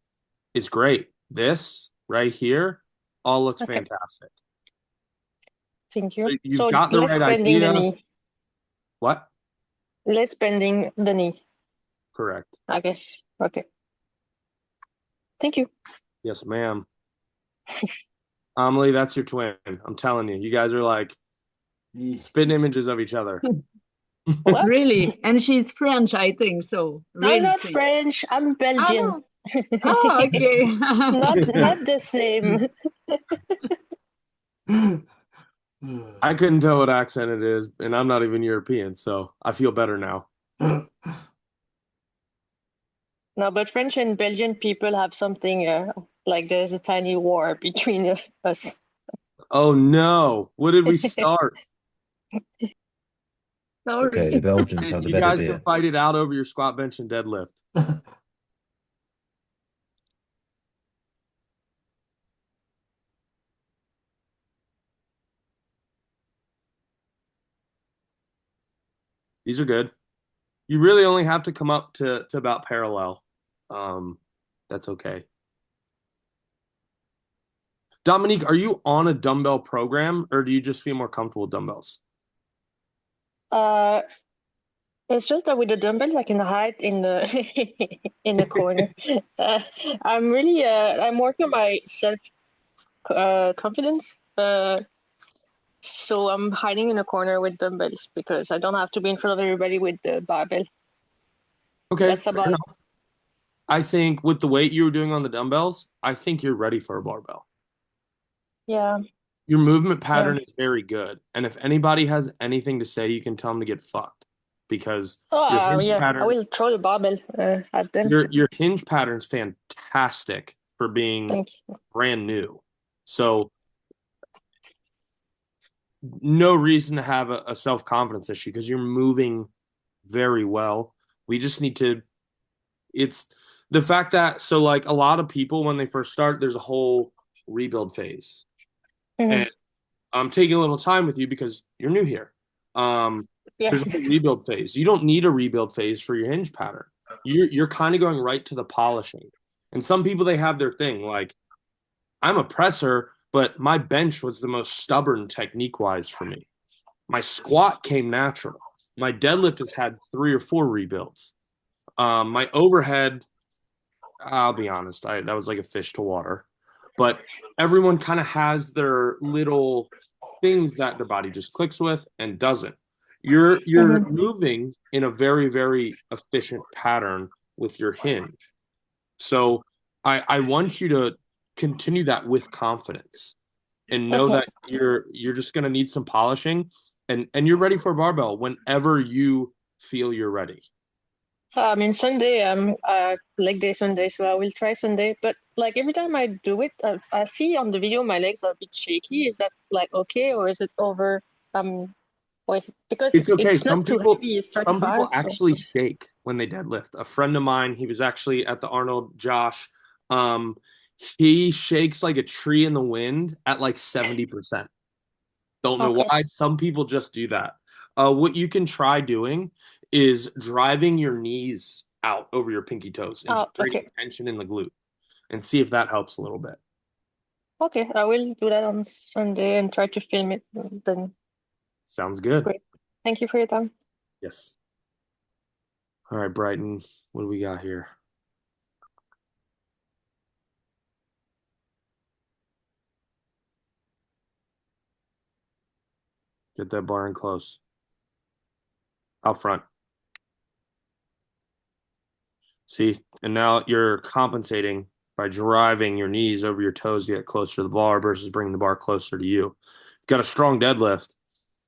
S7: is great. This right here all looks fantastic.
S15: Thank you.
S7: So you've got the right idea.
S15: The knee.
S7: What?
S15: Less bending the knee.
S7: Correct.
S15: I guess. Okay. Thank you.
S7: Yes, ma'am. Amelie, that's your twin. I'm telling you. You guys are like spitting images of each other.
S8: Really? And she's French, I think. So really
S15: I'm not French. I'm Belgian.
S8: Oh, okay.
S15: not the same.
S7: I couldn't tell what accent it is, and I'm not even European, so I feel better now.
S15: No, but French and Belgian people have something like there's a tiny war between us.
S7: Oh no! What did we start?
S6: Okay, the Belgians have the
S7: You
S6: better
S7: guys
S6: beer.
S7: can fight it out over your squat, bench, and deadlift. These are good. You really only have to come up to about parallel. That's okay. Dominique, are you on a dumbbell program, or do you just feel more comfortable with dumbbells?
S15: It's just that with the dumbbells, I can hide in the in the corner. I'm working on my self confidence. So I'm hiding in a corner with dumbbells because I don't have to be in front of everybody with the barbell.
S7: Okay,
S15: That's about it.
S7: I think with the weight you were doing on the dumbbells, I think you're ready for a barbell.
S15: Yeah.
S7: Your movement pattern is very good. And if anybody has anything to say, you can tell them to get fucked. Because your hinge pattern,
S15: I will throw the barbell at them.
S7: Your hinge pattern is fantastic for being brand new. So no reason to have a self-confidence issue because you're moving very well. We just need to, it's the fact that, so like a lot of people, when they first start, there's a whole rebuild phase. And I'm taking a little time with you because you're new here. There's a rebuild phase. You don't need a rebuild phase for your hinge pattern. You're kind of going right to the polishing. And some people, they have their thing. Like, I'm a presser, but my bench was the most stubborn technique-wise for me. My squat came natural. My deadlift has had 3 or 4 rebuilds. My overhead, I'll be honest, that was like a fish to water. But everyone kind of has their little things that their body just clicks with and doesn't. You're moving in a very, very efficient pattern with your hinge. So I want you to continue that with confidence and know that you're just gonna need some polishing and you're ready for a barbell whenever you feel you're ready.
S15: I mean, Sunday, leg day Sunday, so I will try Sunday. But like every time I do it, I see on the video my legs are a bit shaky. Is that like okay, or is it over? Because
S7: It's okay.
S15: it's not too heavy. It's
S7: Some
S15: 35.
S7: people actually shake when they deadlift. A friend of mine, he was actually at the Arnold, Josh. He shakes like a tree in the wind at like 70%. Don't know why. Some people just do that. What you can try doing is driving your knees out over your pinky toes and creating tension in the glute and see if that helps a little bit.
S15: Okay, I will do that on Sunday and try to film it then.
S7: Sounds good.
S15: Great. Thank you for your time.
S7: Yes. All right, Bryton, what do we got here? Get that bar in close. Out front. See, and now you're compensating by driving your knees over your toes to get closer to the bar versus bringing the bar closer to you. You've got a strong deadlift,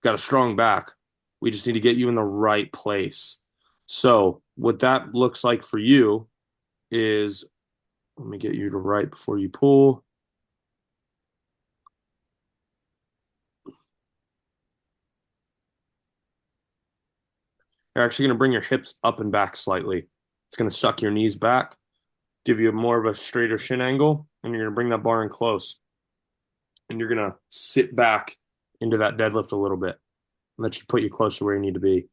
S7: got a strong back. We just need to get you in the right place. So what that looks like for you is, let me get you to right before you pull. You're actually going to bring your hips up and back slightly. It's going to suck your knees back, give you more of a straighter shin angle, and you're going to bring that bar in close. And you're going to sit back into that deadlift a little bit. And that should put you close to where you need to be.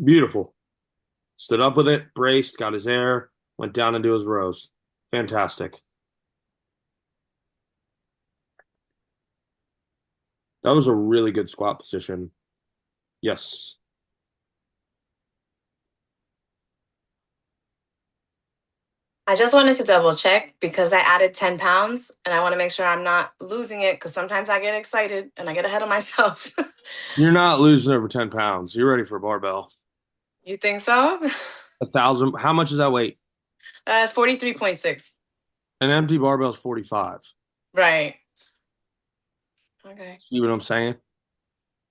S7: Beautiful. Stood up with it, braced, got his air, went down into his rows. Fantastic. That was a really good squat position. Yes.
S16: I just wanted to double check because I added 10 pounds and I want to make sure I'm not losing it because sometimes I get excited and I get ahead of myself.
S7: You're not losing over 10 pounds. You're ready for a barbell.
S16: You think so?
S7: 1,000. How much is that weight?
S16: 43.6.
S7: An empty barbell is 45.
S16: Right. Okay.
S7: See what I'm saying?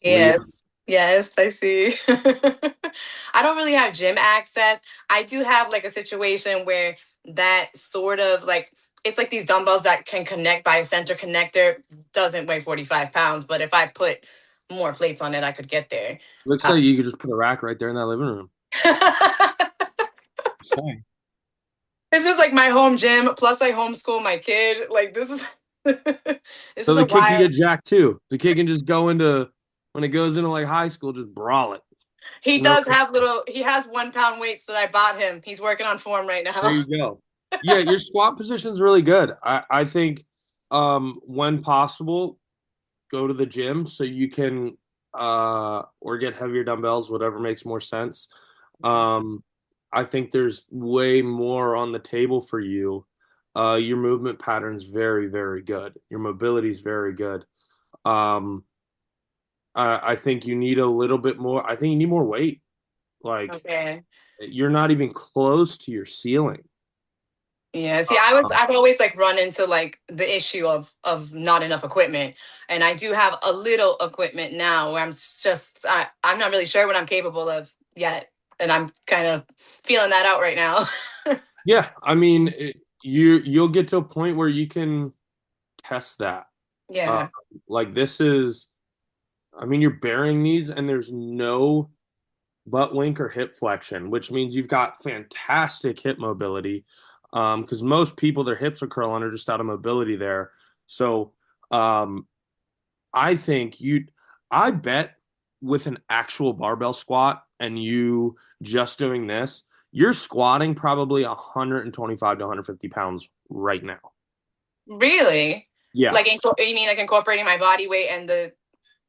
S16: Yes. Yes, I see. I don't really have gym access. I do have like a situation where that sort of like, it's like these dumbbells that can connect by a center connector doesn't weigh 45 pounds, but if I put more plates on it, I could get there.
S7: Looks like you could just put a rack right there in that living room.
S16: This is like my home gym, plus I homeschool my kid. Like this is
S7: So the kid can get jacked too. The kid can just go into, when it goes into like high school, just brawl it.
S16: He does have he has 1 pound weights that I bought him. He's working on form right now.
S7: There you go. Yeah, your squat position is really good. I think when possible, go to the gym so you can or get heavier dumbbells, whatever makes more sense. I think there's way more on the table for you. Your movement pattern's very, very good. Your mobility is very good. I think you need a little bit more. I think you need more weight. Like you're not even close to your ceiling.
S16: Yeah, see, I've always like run into like the issue of not enough equipment, and I do have a little equipment now where I'm not really sure what I'm capable of yet, and I'm kind of feeling that out right now.
S7: Yeah, I mean, you'll get to a point where you can test that.
S16: Yeah.
S7: Like this is, I mean, you're bearing these, and there's no butt wink or hip flexion, which means you've got fantastic hip mobility. Because most people, their hips are curling or just out of mobility there. So I think I bet with an actual barbell squat and you just doing this, you're squatting probably 125 to 150 pounds right now.
S16: Really?
S7: Yeah.
S16: Like, you mean like incorporating my body weight and the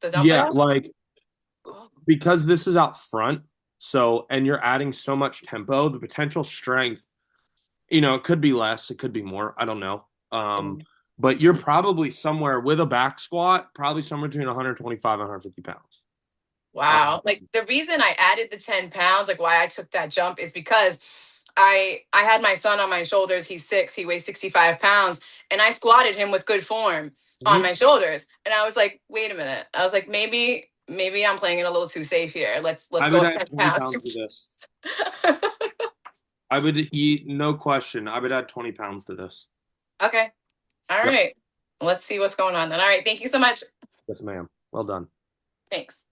S16: dumbbell?
S7: Yeah, like because this is out front, and you're adding so much tempo, the potential strength, it could be less, it could be more, I don't know. But you're probably somewhere with a back squat, probably somewhere between 125 and 150 pounds.
S16: Wow. Like the reason I added the 10 pounds, like why I took that jump is because I had my son on my shoulders. He's 6, he weighs 65 pounds, and I squatted him with good form on my shoulders. And I was like, wait a minute. I was like, maybe I'm playing it a little too safe here. Let's go with 10 pounds.
S7: To this. I would eat, no question. I would add 20 pounds to this.
S16: Okay. All right. Let's see what's going on then. All right. Thank you so much.
S7: Yes, ma'am. Well done.
S16: Thanks.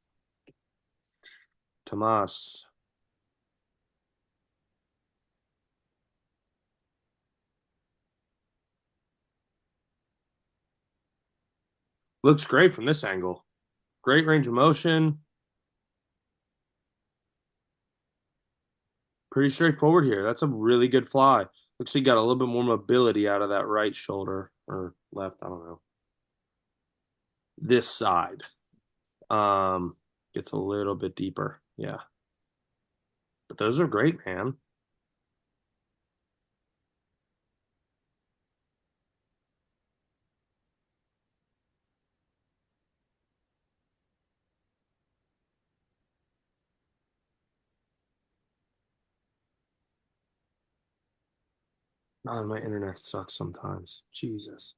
S7: Tamas. Looks great from this angle. Great range of motion. Pretty straightforward here. That's a really good fly. Looks like you got a little bit more mobility out of that right shoulder or left. I don't know. This side gets a little bit deeper. Yeah. But those are great, man. God, my internet sucks sometimes. Jesus.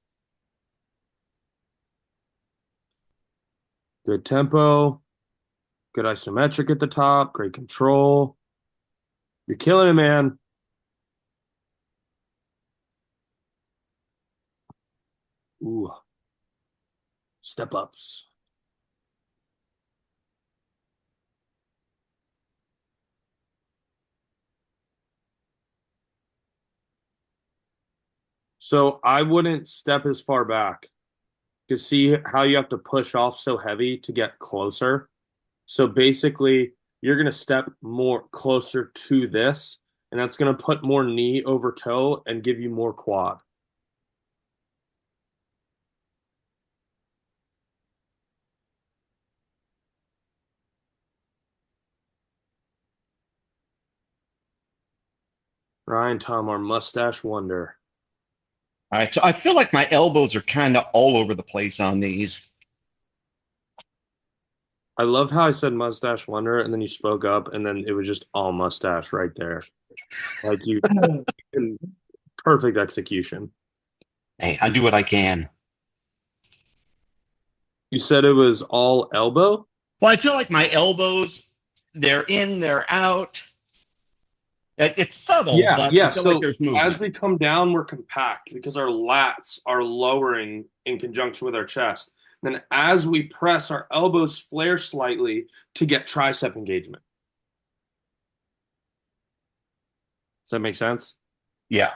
S7: Good tempo. Good isometric at the top. Great control. You're killing it, man. Ooh. Step ups. So I wouldn't step as far back. You see how you have to push off so heavy to get closer. So basically, you're going to step more closer to this, and that's going to put more knee over toe and give you more quad. Ryan Tom, our mustache wonder.
S17: All right, so I feel like my elbows are kind of all over the place on these.
S7: I love how I said mustache wonder, and then you spoke up, and then it was just all mustache right there. Like you, perfect execution.
S17: Hey, I do what I can.
S7: You said it was all elbow?
S17: Well, I feel like my elbows, they're in, they're out. It's subtle, but I feel like there's movement.
S7: As we come down, we're compact because our lats are lowering in conjunction with our chest. Then as we press, our elbows flare slightly to get tricep engagement. Does that make sense?
S17: Yeah.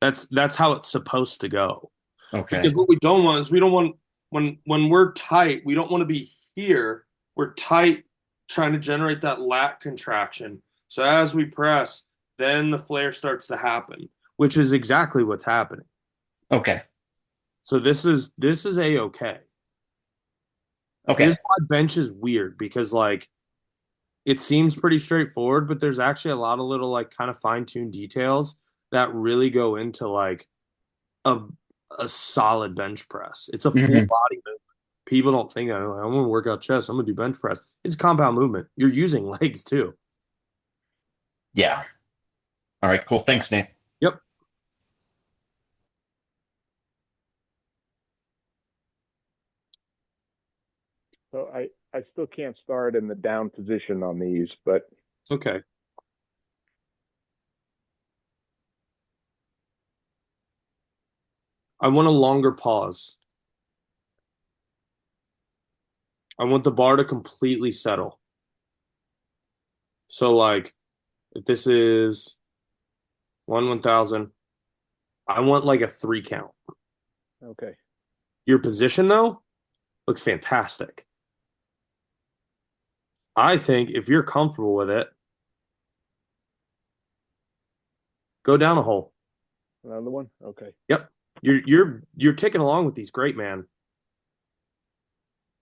S7: That's how it's supposed to go.
S17: Okay.
S7: Because what we don't want is when we're tight, we don't want to be here. We're tight trying to generate that lat contraction. So as we press, then the flare starts to happen, which is exactly what's happening.
S17: Okay.
S7: So this is a-okay.
S17: Okay.
S7: This quad bench is weird because it seems pretty straightforward, but there's actually a lot of little kind of fine-tuned details that really go into a solid bench press. It's a full body movement. People don't think I'm going to work out chest. I'm going to do bench press. It's a compound movement. You're using legs too.
S17: Yeah. All right, cool. Thanks, Nate.
S7: Yep.
S18: So I still can't start in the down position on these, but
S7: it's okay. I want a longer pause. I want the bar to completely settle. So if this is 1,000, I want a 3 count.
S18: okay.
S7: Your position though looks fantastic. I think if you're comfortable with it, go down a hole.
S18: Another one? Okay.
S7: Yep. You're ticking along with these great, man.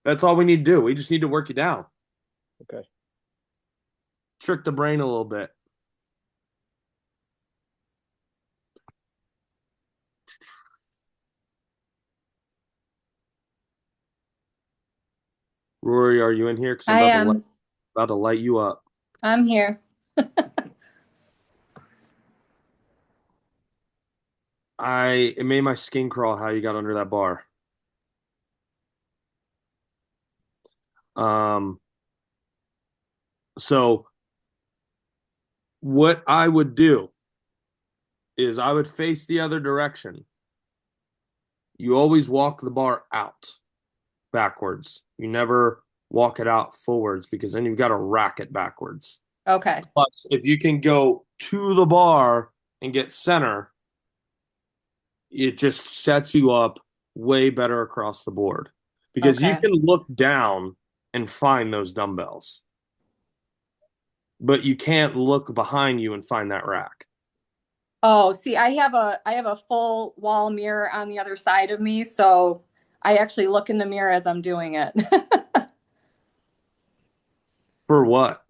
S7: That's all we need to do. We just need to work you down.
S18: Okay.
S7: Trick the brain a little bit. Rory, are you in here? Because I'm
S19: I
S7: about to light you up.
S19: I'm here.
S7: It made my skin crawl how you got under that bar. So what I would do is I would face the other direction. You always walk the bar out backwards. You never walk it out forwards because then you've got to rack it backwards.
S19: Okay.
S7: Plus, if you can go to the bar and get center, it just sets you up way better across the board because you
S19: Okay.
S7: can look down and find those dumbbells, but you can't look behind you and find that rack.
S19: Oh, see, I have a full wall mirror on the other side of me, so I actually look in the mirror as I'm doing it.
S7: For what?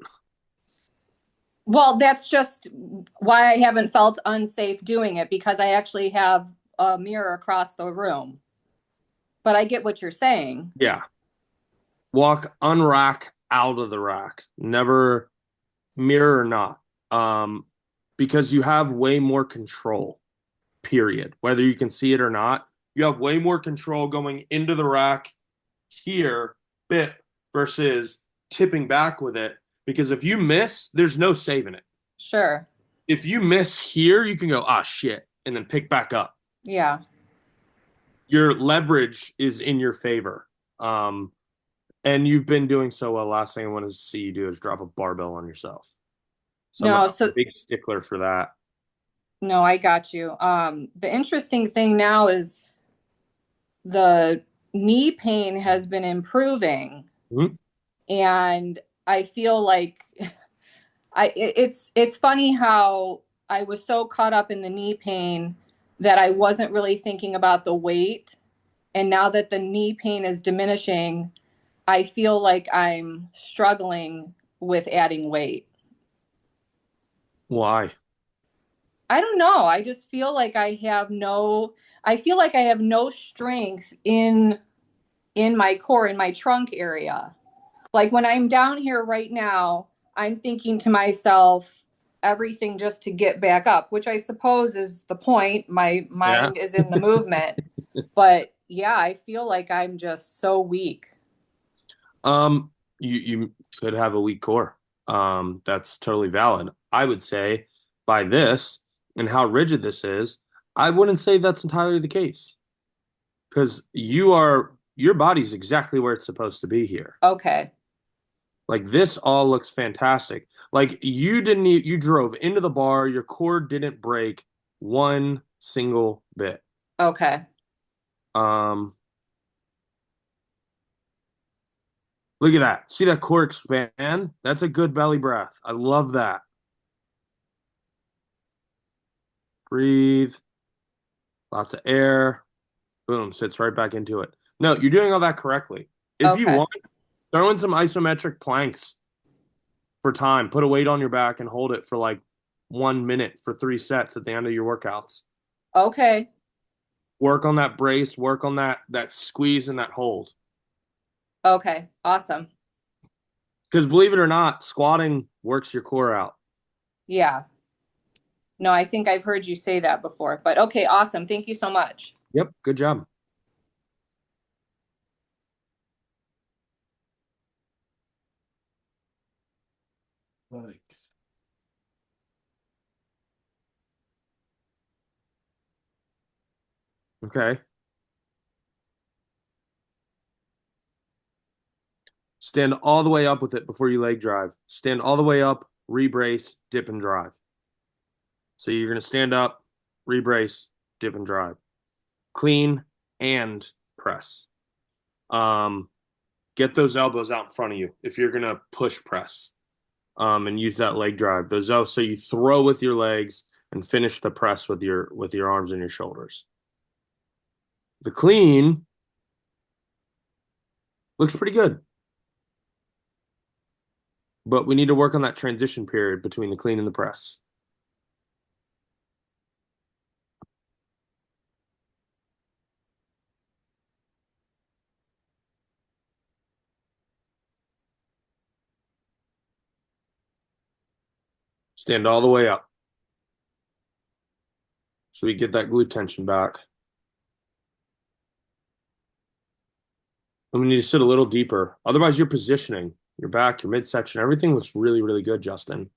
S19: Well, that's just why I haven't felt unsafe doing it, because I actually have a mirror across the room. But I get what you're saying.
S7: Yeah. Walk unrack out of the rack. Never mirror or not. Because you have way more control, period. Whether you can see it or not, you have way more control going into the rack here, bit, versus tipping back with it. Because if you miss, there's no saving it.
S19: Sure.
S7: If you miss here, you can go, ah, shit, and then pick back up.
S19: Yeah.
S7: Your leverage is in your favor. And you've been doing so well. Last thing I want to see you do is drop a barbell on yourself. So I'm a big stickler for that.
S19: No, I got you. The interesting thing now is the knee pain has been improving.
S7: Mm-hmm.
S19: And I feel like it's funny how I was so caught up in the knee pain that I wasn't really thinking about the weight. And now that the knee pain is diminishing, I feel like I'm struggling with adding weight.
S7: Why?
S19: I don't know. I just feel like I have no strength in my core, in my trunk area. Like when I'm down here right now, I'm thinking to myself, everything just to get back up, which I suppose is the point. My mind is in the movement. But yeah, I feel like I'm just so weak.
S7: You could have a weak core. That's totally valid. I would say by this and how rigid this is, I wouldn't say that's entirely the case. Because your body's exactly where it's supposed to be here.
S19: Okay.
S7: Like this all looks fantastic. Like you drove into the bar, your core didn't break one single bit.
S19: Okay.
S7: Look at that. See that core expand? That's a good belly breath. I love that. Breathe. Lots of air. Boom, sits right back into it. No, you're doing all that correctly. If you want, throw in some isometric planks for time. Put a weight on your back and hold it for like 1 minute for 3 sets at the end of your workouts.
S19: Okay.
S7: Work on that brace. Work on that squeeze and that hold.
S19: Okay. Awesome.
S7: Because believe it or not, squatting works your core out.
S19: Yeah. No, I think I've heard you say that before. But okay, awesome. Thank you so much.
S7: Yep. Good job. Okay. Stand all the way up with it before you leg drive. Stand all the way up, rebrace, dip and drive. So you're going to stand up, rebrace, dip and drive. Clean and press. get those elbows out in front of you if you're gonna push press, and use that leg drive. Those elbows, so you throw with your legs and finish the press with your arms and your shoulders. The clean looks pretty good, but we need to work on that transition period between the clean and the press. Stand all the way up so we get that glute tension back. And we need to sit a little deeper. Otherwise, your positioning, your back, your midsection, everything looks really, really good, Justin.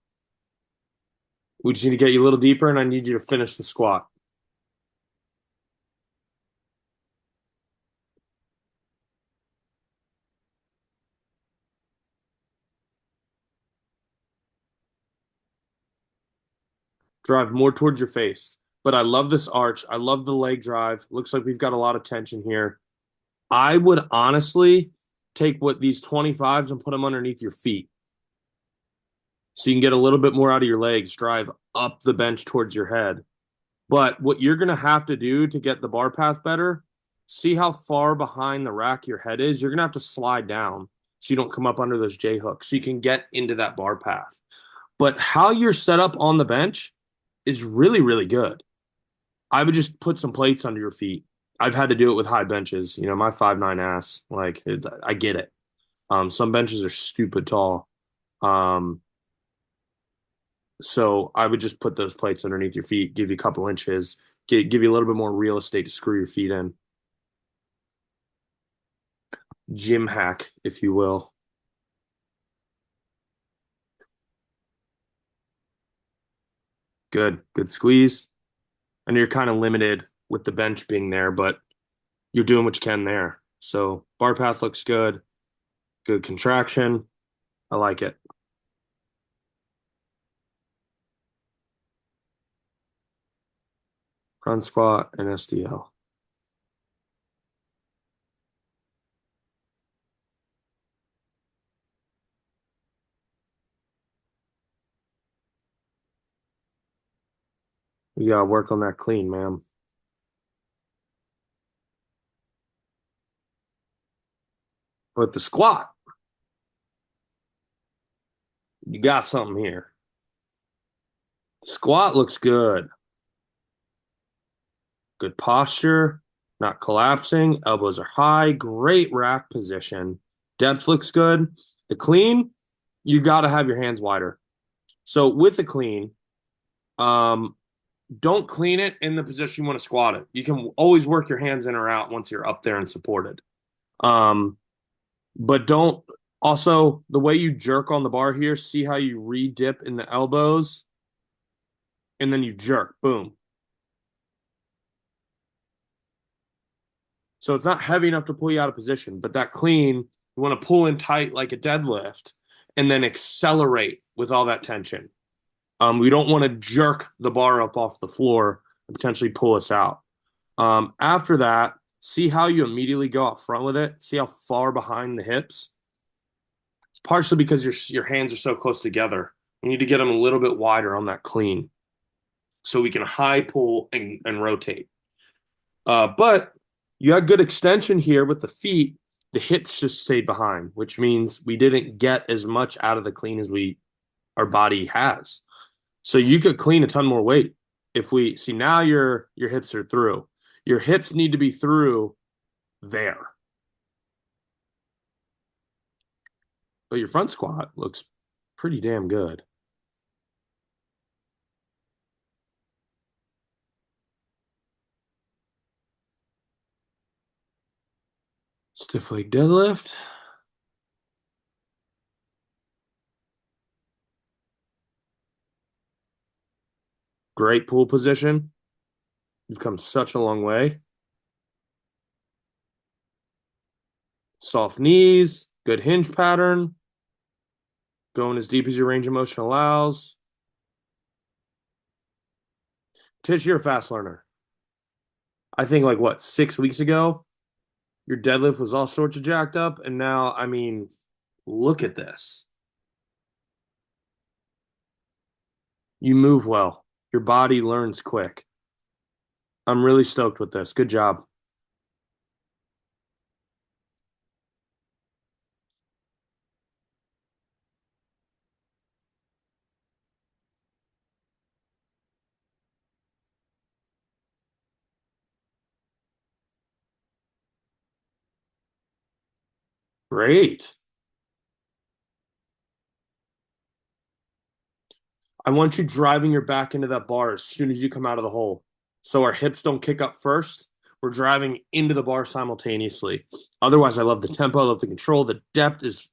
S7: We just need to get you a little deeper, and I need you to finish the squat. Drive more towards your face. But I love this arch. I love the leg drive. Looks like we've got a lot of tension here. I would honestly take what these 25s and put them underneath your feet, so you can get a little bit more out of your legs, drive up the bench towards your head. But what you're going to have to do to get the bar path better, see how far behind the rack your head is. You're going to have to slide down so you don't come up under those J hooks, so you can get into that bar path. But how you're set up on the bench is really, really good. I would just put some plates under your feet. I've had to do it with high benches. You know, my 5'9" ass, like, I get it. Some benches are stupid tall. So I would just put those plates underneath your feet, give you a couple inches, give you a little bit more real estate to screw your feet in. Gym hack, if you will. Good squeeze. And you're kind of limited with the bench being there, but you're doing what you can there. So bar path looks good. Good contraction. I like it. Front squat and SDL. You gotta work on that clean, man. But the squat, you got something here. Squat looks good. Good posture, not collapsing. Elbows are high. Great rack position. Depth looks good. The clean, you got to have your hands wider. So with the clean, don't clean it in the position you want to squat it. You can always work your hands in or out once you're up there and supported. But don't, also, the way you jerk on the bar here, see how you re-dip in the elbows, and then you jerk, boom. So it's not heavy enough to pull you out of position, but that clean, you want to pull in tight like a deadlift and then accelerate with all that tension. We don't want to jerk the bar up off the floor and potentially pull us out. After that, see how you immediately go out front with it. See how far behind the hips. It's partially because your hands are so close together. You need to get them a little bit wider on that clean so we can high pull and rotate. But you had good extension here with the feet. The hips just stayed behind, which means we didn't get as much out of the clean as our body has. So you could clean a ton more weight. If we see now your hips are through. Your hips need to be through there. But your front squat looks pretty damn good. Stiff leg deadlift. Great pull position. You've come such a long way. Soft knees, good hinge pattern. Going as deep as your range of motion allows. Tish, you're a fast learner. I think 6 weeks ago, Your deadlift was all sorts of jacked up, and now, I mean, look at this. You move well. Your body learns quick. I'm really stoked with this. Good job. Great. I want you driving your back into that bar as soon as you come out of the hole. So our hips don't kick up first. We're driving into the bar simultaneously. Otherwise, I love the tempo, I love the control. The depth is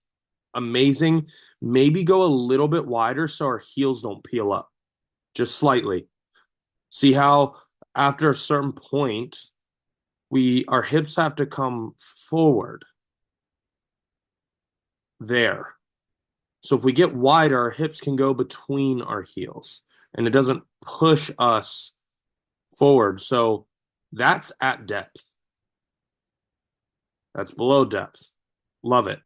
S7: amazing. Maybe go a little bit wider so our heels don't peel up. Just slightly. See how after a certain point, our hips have to come forward. There. So if we get wider, our hips can go between our heels and it doesn't push us forward. So that's at depth. That's below depth. Love it.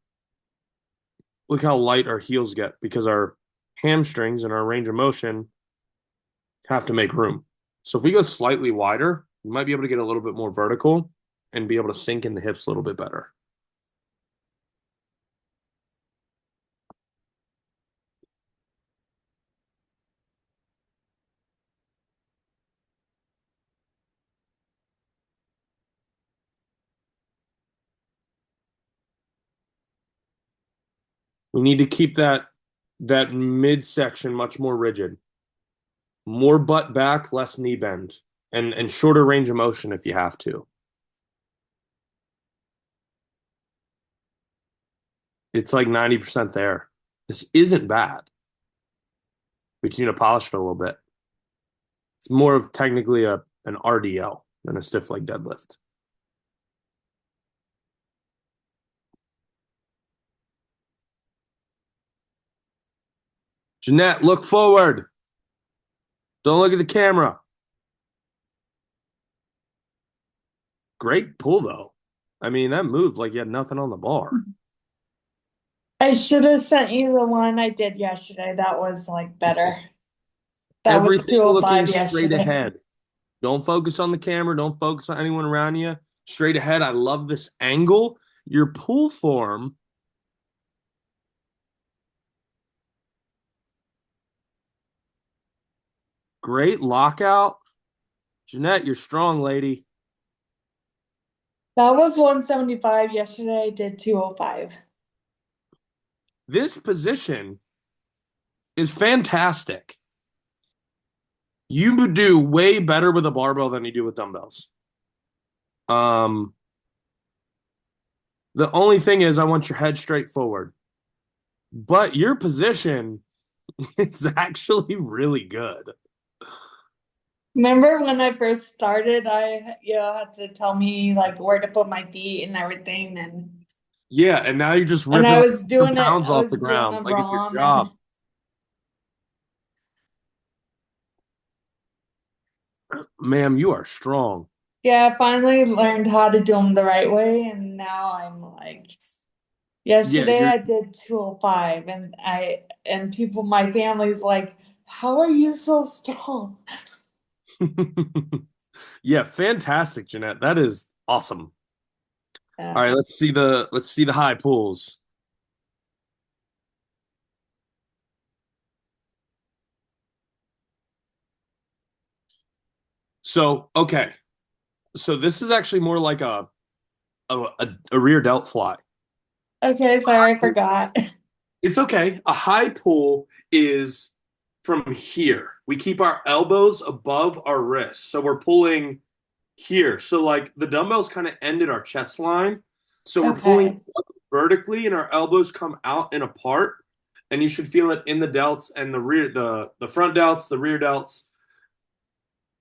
S7: Look how light our heels get because our hamstrings and our range of motion have to make room. So if we go slightly wider, we might be able to get a little bit more vertical and be able to sink in the hips a little bit better. We need to keep that midsection much more rigid. More butt back, less knee bend, and shorter range of motion if you have to. It's like 90% there. This isn't bad. We just need to polish it a little bit. It's more of technically an RDL than a stiff leg deadlift. Jeanette, look forward. Don't look at the camera. Great pull, though. I mean, that moved like you had nothing on the bar.
S4: I should have sent you the one I did yesterday. That was like better. That
S7: Everything
S4: was
S7: looking
S4: 205
S7: straight
S4: yesterday.
S7: ahead. Don't focus on the camera. Don't focus on anyone around you. Straight ahead. I love this angle. Your pull form. Great lockout. Jeanette, you're strong, lady.
S4: That was 175 yesterday. I did 205.
S7: This position is fantastic. You would do way better with a barbell than you do with dumbbells. The only thing is I want your head straight forward. But your position is actually really good.
S4: Remember when I first started, you had to tell me like where to put my feet and everything, and
S7: Yeah, and now you're just
S4: and
S7: ripping
S4: I was doing it.
S7: pounds
S4: I
S7: off
S4: was
S7: the
S4: doing
S7: ground
S4: it
S7: like it's your
S4: wrong.
S7: job. Ma'am, you are strong.
S4: Yeah, I finally learned how to do them the right way, and now I'm like, yesterday I did 205, and people, my family's like, how are you so strong?
S7: Yeah, fantastic, Jeanette. That is awesome.
S4: Yeah.
S7: All right, let's see the high pulls. So, okay. So this is actually more like a rear delt fly.
S4: Okay, sorry, I forgot.
S7: It's okay. A high pull is from here. We keep our elbows above our wrists. So we're pulling here. So like the dumbbells kind of end at our chest line. So we're pulling vertically and our elbows come out and apart. And you should feel it in the delts and the front delts, the rear delts.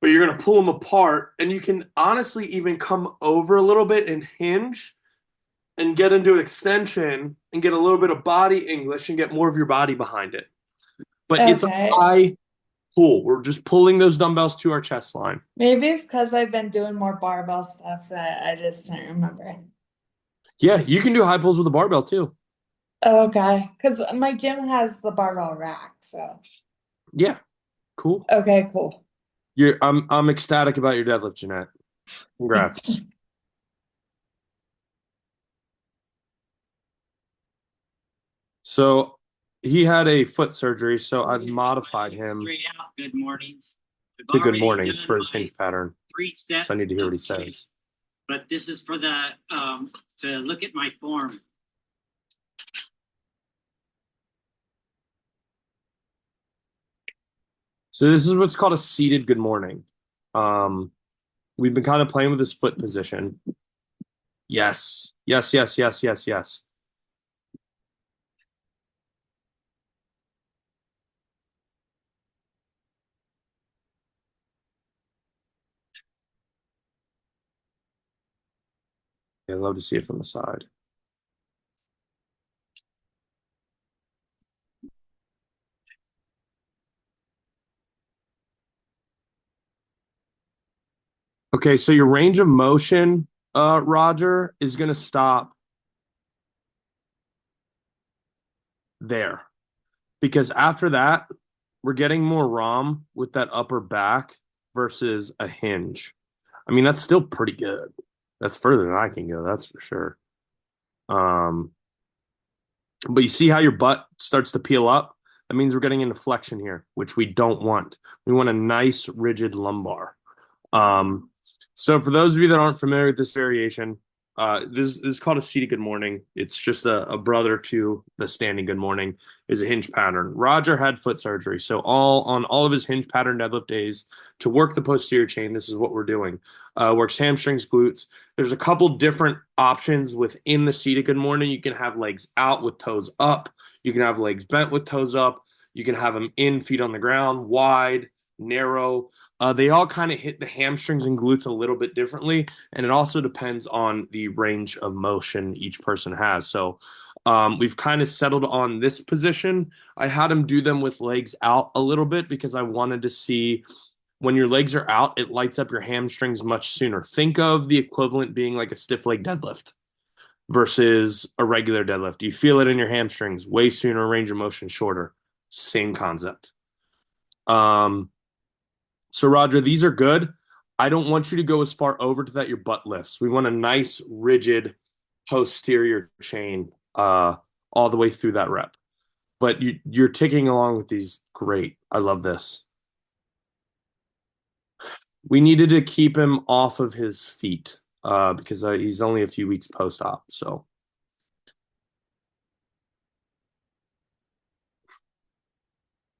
S7: But you're going to pull them apart. And you can honestly even come over a little bit and hinge and get into an extension and get a little bit of body English and get more of your body behind it. But it's a high pull. We're just pulling those dumbbells to our chest line.
S4: Maybe it's because I've been doing more barbell stuff that I just can't remember.
S7: Yeah, you can do high pulls with a barbell too.
S4: Okay, because my gym has the barbell rack, so.
S7: Yeah, cool.
S4: Okay, cool.
S7: I'm ecstatic about your deadlift, Jeanette. Congrats. So he had a foot surgery, so I've modified him
S20: Good mornings.
S7: to good mornings for his hinge pattern. So I need to hear what he says.
S20: But this is for the to look at my form.
S7: So this is what's called a seated good morning. We've been kind of playing with his foot position. Yes. Yes, yes, yes, yes, yes. I'd love to see it from the side. Okay, so your range of motion, Roger, is going to stop there. Because after that, we're getting more ROM with that upper back versus a hinge. I mean, that's still pretty good. That's further than I can go, that's for sure. But you see how your butt starts to peel up? That means we're getting into flexion here, which we don't want. We want a nice, rigid lumbar. So for those of you that aren't familiar with this variation, this is called a seated good morning. It's just a brother to the standing good morning, is a hinge pattern. Roger had foot surgery, so on all of his hinge pattern deadlift days, to work the posterior chain, this is what we're doing. Works hamstrings, glutes. There's a couple different options within the seated good morning. You can have legs out with toes up. You can have legs bent with toes up. You can have them in, feet on the ground, wide, narrow. They all kind of hit the hamstrings and glutes a little bit differently, and it also depends on the range of motion each person has. So we've kind of settled on this position. I had him do them with legs out a little bit because I wanted to see when your legs are out, it lights up your hamstrings much sooner. Think of the equivalent being like a stiff leg deadlift versus a regular deadlift. You feel it in your hamstrings way sooner, range of motion shorter. Same concept. So Roger, these are good. I don't want you to go as far over to that your butt lifts. We want a nice, rigid posterior chain all the way through that rep. But you're ticking along with these great. I love this. We needed to keep him off of his feet because he's only a few weeks post-op. So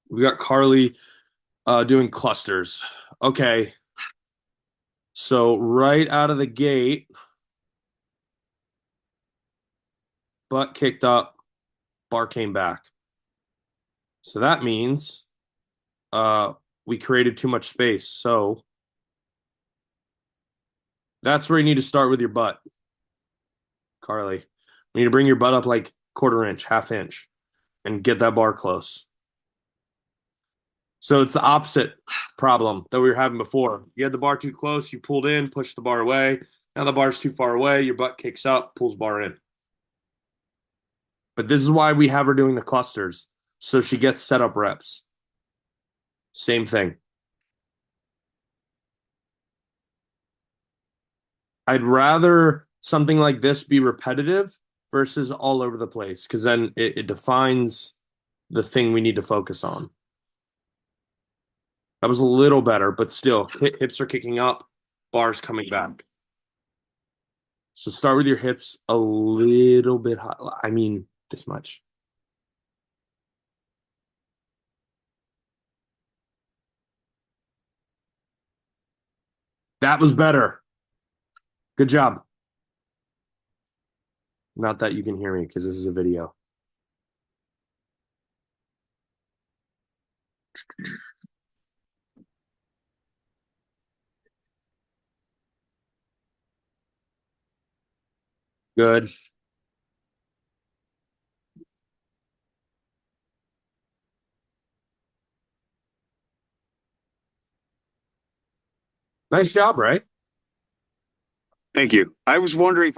S7: we got Carly doing clusters. Okay. So right out of the gate, butt kicked up, bar came back. So that means we created too much space. So that's where you need to start with your butt, Carly. You need to bring your butt up like quarter inch, half inch, and get that bar close. So it's the opposite problem that we were having before. You had the bar too close, you pulled in, pushed the bar away. Now the bar's too far away, your butt kicks up, pulls bar in. But this is why we have her doing the clusters, so she gets set up reps. Same thing. I'd rather something like this be repetitive versus all over the place, because then it defines the thing we need to focus on. That was a little better, but still, hips are kicking up, bars coming back. So start with your hips a little bit high. I mean, this much. That was better. Good job. Not that you can hear me because this is a video. Good. Nice job, right?
S1: Thank you. I was wondering if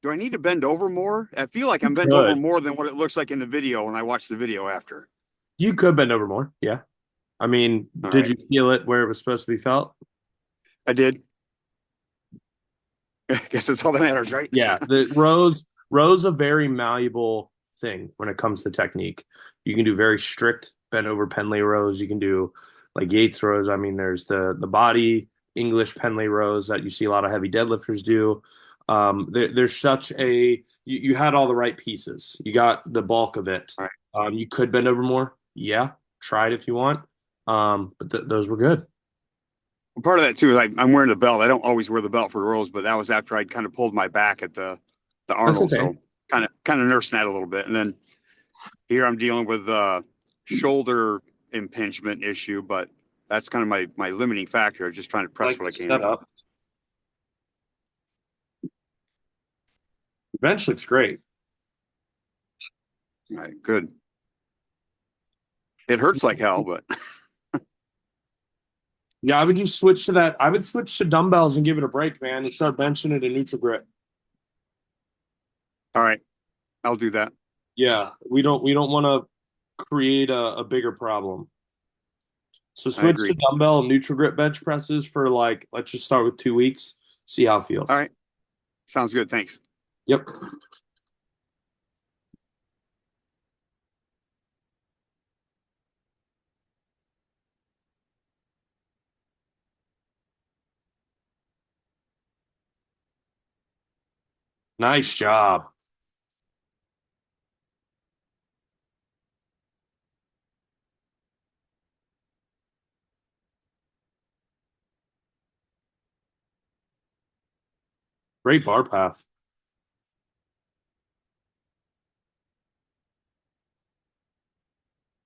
S1: Do I need to bend over more? I feel like I'm bent
S7: could.
S1: over more than what it looks like in the video when I watch the video after.
S7: You could bend over more. Yeah. I mean,
S1: All
S7: did
S1: right.
S7: you feel it where it was supposed to be felt?
S1: I did. I guess that's all that matters, right?
S7: Yeah. The row's a very malleable thing when it comes to technique. You can do very strict bent over Penley rows. You can do like Yates rows. I mean, there's the body English Penley rows that you see a lot of heavy deadlifters do. There's such a you had all the right pieces. You got the bulk of it.
S1: All right.
S7: You could bend over more. Yeah, try it if you want. But those were good.
S1: Part of that too is I'm wearing the belt. I don't always wear the belt for rows, but that was after I'd kind of pulled my back at the Arnold,
S7: okay.
S1: so kind of nursing that a little bit. And then here I'm dealing with shoulder impingement issue, but that's kind of my limiting factor. I'm just trying to press what I can.
S7: Set up. The bench looks great.
S1: All right, good. It hurts like hell, but
S7: yeah, I would just switch to that. I would switch to dumbbells and give it a break, man, and start benching it in neutral grip.
S1: All right, I'll do that.
S7: Yeah, we don't want to create a bigger problem. So switch to dumbbell and neutral grip bench presses for like, let's just start with 2 weeks, see how it feels.
S1: All right, sounds good. Thanks.
S7: Yep. Nice job. Great bar path.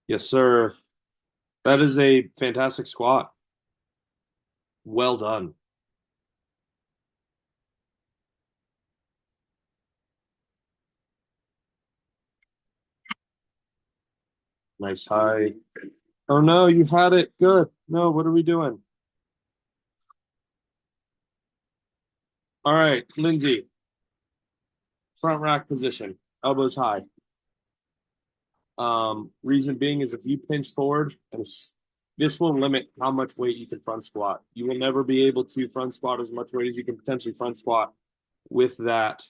S7: Yes, sir. That is a fantastic squat. Well done. Nice high. Oh no, you had it. Good. No, what are we doing? All right, Lindsay. Front rack position, elbows high. Reason being is if you pinch forward, and this will limit how much weight you can front squat. You will never be able to front squat as much weight as you can potentially front squat with that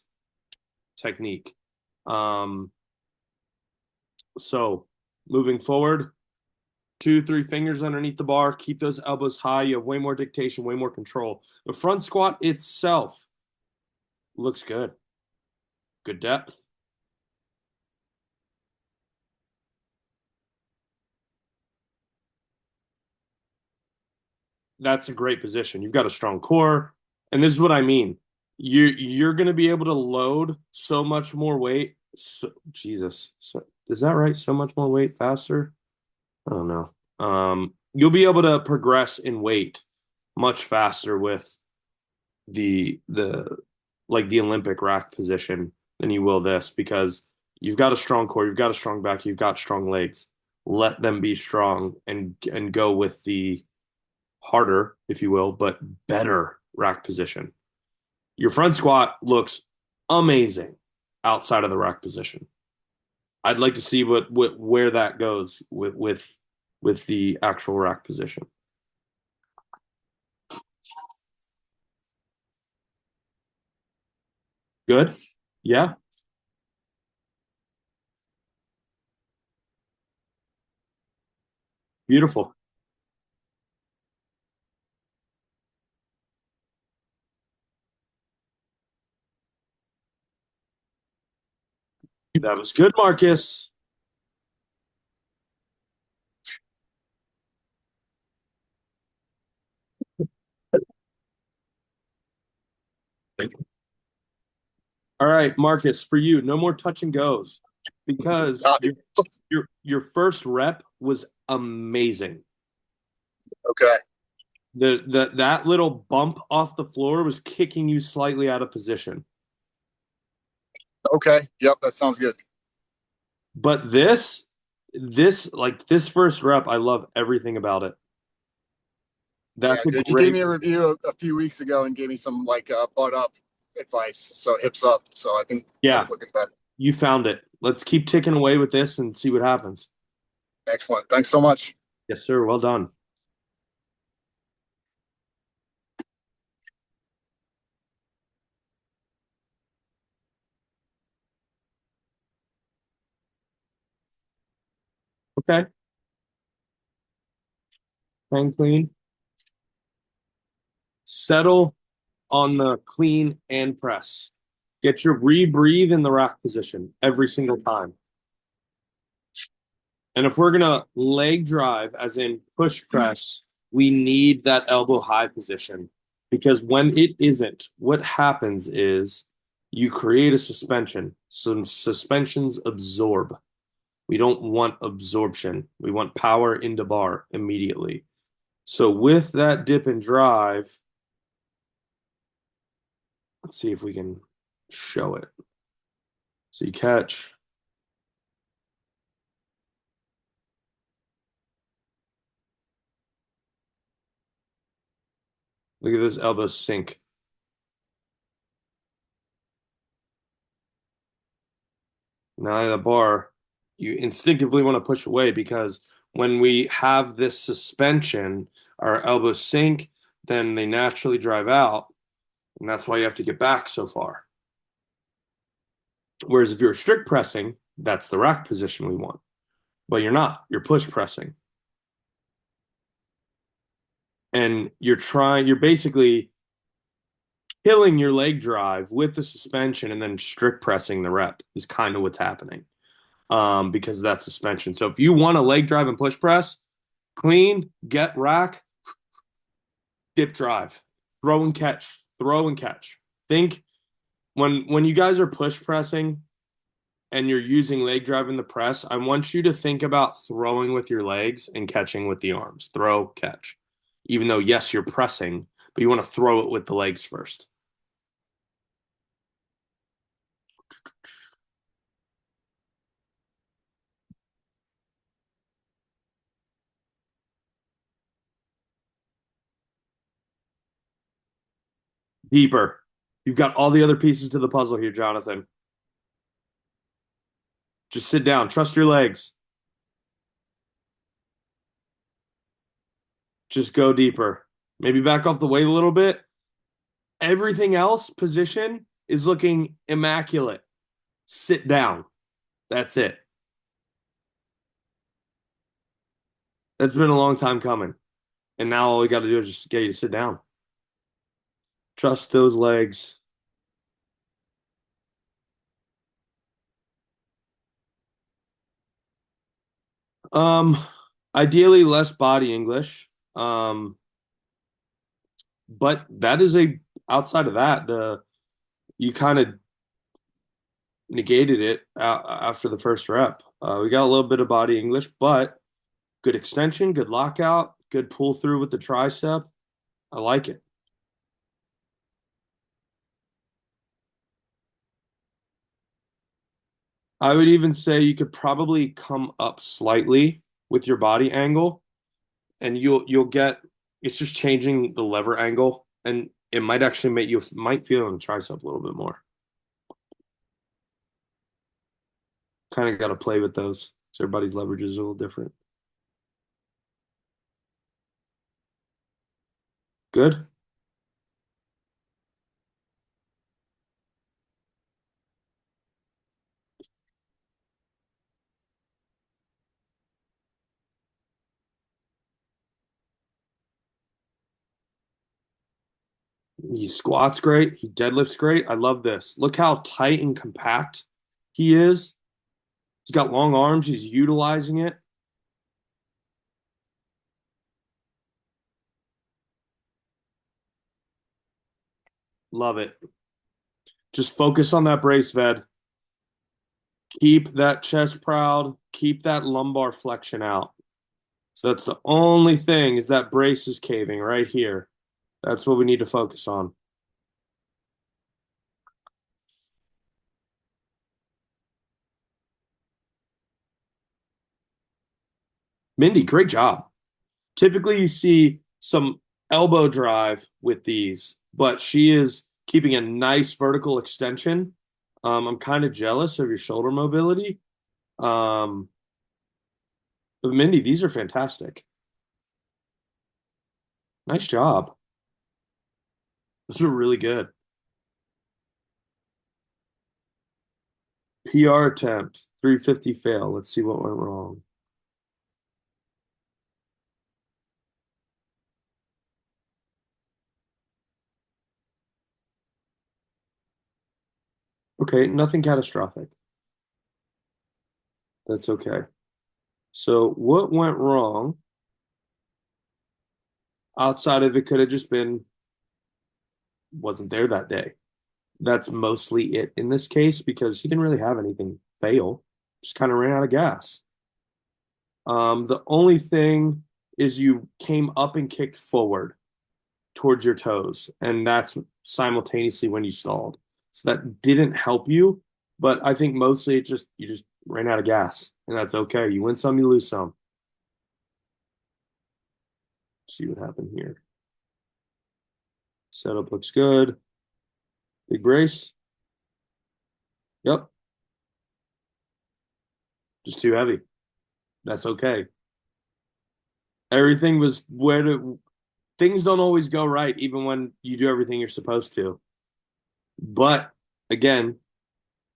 S7: technique. So moving forward, 2-3 fingers underneath the bar, keep those elbows high. You have way more dictation, way more control. The front squat itself looks good. Good depth. That's a great position. You've got a strong core. And this is what I mean. You're going to be able to load so much more weight. Jesus. Is that right? So much more weight faster? I don't know. You'll be able to progress in weight much faster with the Olympic rack position than you will this, because you've got a strong core, you've got a strong back, you've got strong legs. Let them be strong and go with the harder, if you will, but better rack position. Your front squat looks amazing outside of the rack position. I'd like to see where that goes with the actual rack position. Good? Yeah. Beautiful. That was good, Marcus. All right, Marcus, for you, no more touch and goes, because your first rep was amazing.
S21: Okay.
S7: That little bump off the floor was kicking you slightly out of position.
S21: Okay. Yep, that sounds good.
S7: But this first rep, I love everything about it. That's
S21: You gave me a review a few weeks ago and gave me some butt up advice. So hips up. So I think that's looking better.
S7: You found it. Let's keep ticking away with this and see what happens.
S21: Excellent. Thanks so much.
S7: Yes, sir. Well done. Okay. Hang clean. Settle on the clean and press. Get your rebreathe in the rack position every single time. And if we're going to leg drive, as in push press, we need that elbow high position. Because when it isn't, what happens is you create a suspension. Some suspensions absorb. We don't want absorption. We want power into bar immediately. So with that dip and drive, let's see if we can show it. So you catch. Look at this elbow sink. Now the bar, you instinctively want to push away because when we have this suspension, our elbows sink, then they naturally drive out. And that's why you have to get back so far. Whereas if you're strict pressing, that's the rack position we want. But you're not. You're push pressing. And you're basically killing your leg drive with the suspension and then strict pressing the rep is kind of what's happening because of that suspension. So if you want a leg drive and push press, clean, get rack, dip drive, throw and catch, throw and catch. Think when you guys are push pressing and you're using leg drive in the press, I want you to think about throwing with your legs and catching with the arms. Throw, catch. Even though, yes, you're pressing, but you want to throw it with the legs first. Deeper. You've got all the other pieces to the puzzle here, Jonathan. Just sit down. Trust your legs. Just go deeper. Maybe back off the weight a little bit. Everything else, position, is looking immaculate. Sit down. That's it. That's been a long time coming. And now all we got to do is just get you to sit down. Trust those legs. Ideally less body English. But that is outside of that, you kind of negated it after the first rep. We got a little bit of body English, but good extension, good lockout, good pull through with the tricep. I like it. I would even say you could probably come up slightly with your body angle, and you'll get it's just changing the lever angle, and it might actually make you might feel on the tricep a little bit more. Kind of got to play with those. So everybody's leverage is a little different. Good. He squats great. He deadlifts great. I love this. Look how tight and compact he is. He's got long arms. He's utilizing it. Love it. Just focus on that brace, Ved. Keep that chest proud. Keep that lumbar flexion out. So that's the only thing is that brace is caving right here. That's what we need to focus on. Mindy, great job. Typically you see some elbow drive with these, but she is keeping a nice vertical extension. I'm kind of jealous of your shoulder mobility. But Mindy, these are fantastic. Nice job. Those are really good. PR attempt, 350 fail. Let's see what went wrong. Okay, nothing catastrophic. That's okay. So what went wrong? Outside of it could have just been wasn't there that day. That's mostly it in this case because he didn't really have anything fail. Just kind of ran out of gas. The only thing is you came up and kicked forward towards your toes, and that's simultaneously when you stalled. So that didn't help you, but I think mostly you just ran out of gas, and that's okay. You win some, you lose some. See what happened here. Setup looks good. Big brace. Yep. Just too heavy. That's okay. Everything was things don't always go right, even when you do everything you're supposed to. But again,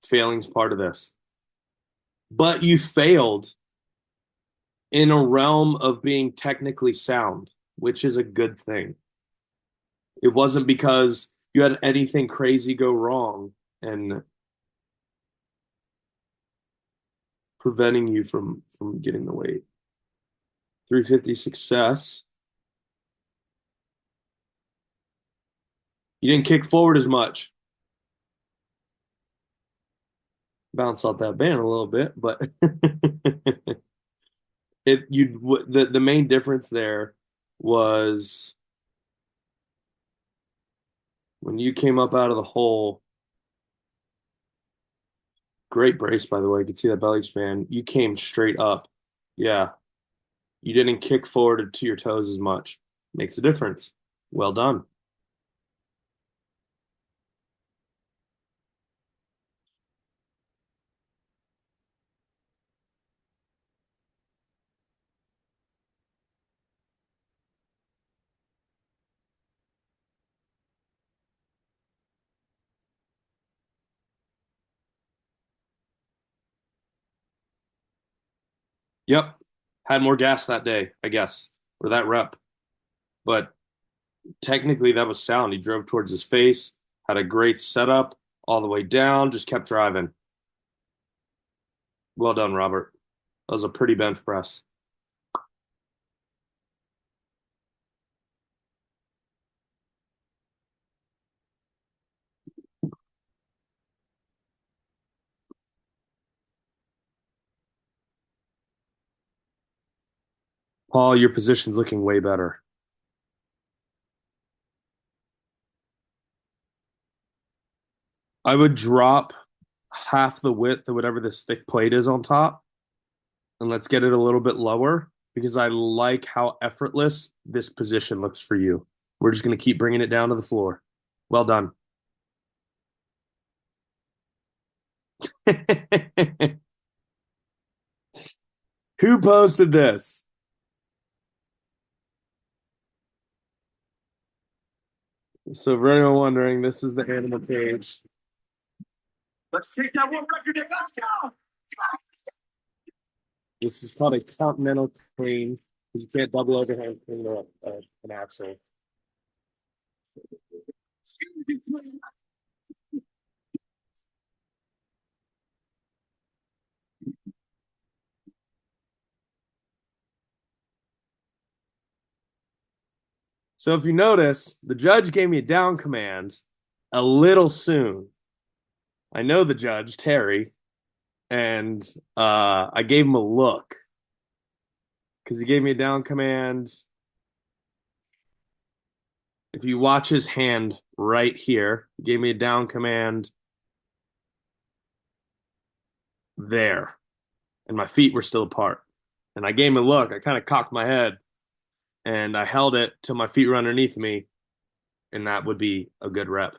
S7: failing's part of this. But you failed in a realm of being technically sound, which is a good thing. It wasn't because you had anything crazy go wrong and preventing you from getting the weight. 350 success. You didn't kick forward as much. Bounce off that band a little bit, but the main difference there was when you came up out of the hole. Great brace, by the way. You can see that belly expand. You came straight up. Yeah. You didn't kick forward to your toes as much. Makes a difference. Well done. Yep. Had more gas that day, I guess, or that rep. But technically, that was sound. He drove towards his face, had a great setup all the way down, just kept driving. Well done, Robert. That was a pretty bench press. Paul, your position's looking way better. I would drop half the width of whatever this thick plate is on top, and let's get it a little bit lower because I like how effortless this position looks for you. We're just going to keep bringing it down to the floor. Well done. Who posted this? So for anyone wondering, this is the animal cage.
S21: Let's take that one record. Let's go.
S7: This is called a continental clean because you can't double overhand clean an axle. So if you notice, the judge gave me a down command a little soon. I know the judge, Terry, and I gave him a look because he gave me a down command. If you watch his hand right here, he gave me a down command there, and my feet were still apart. And I gave him a look. I kind of cocked my head, and I held it till my feet were underneath me, and that would be a good rep.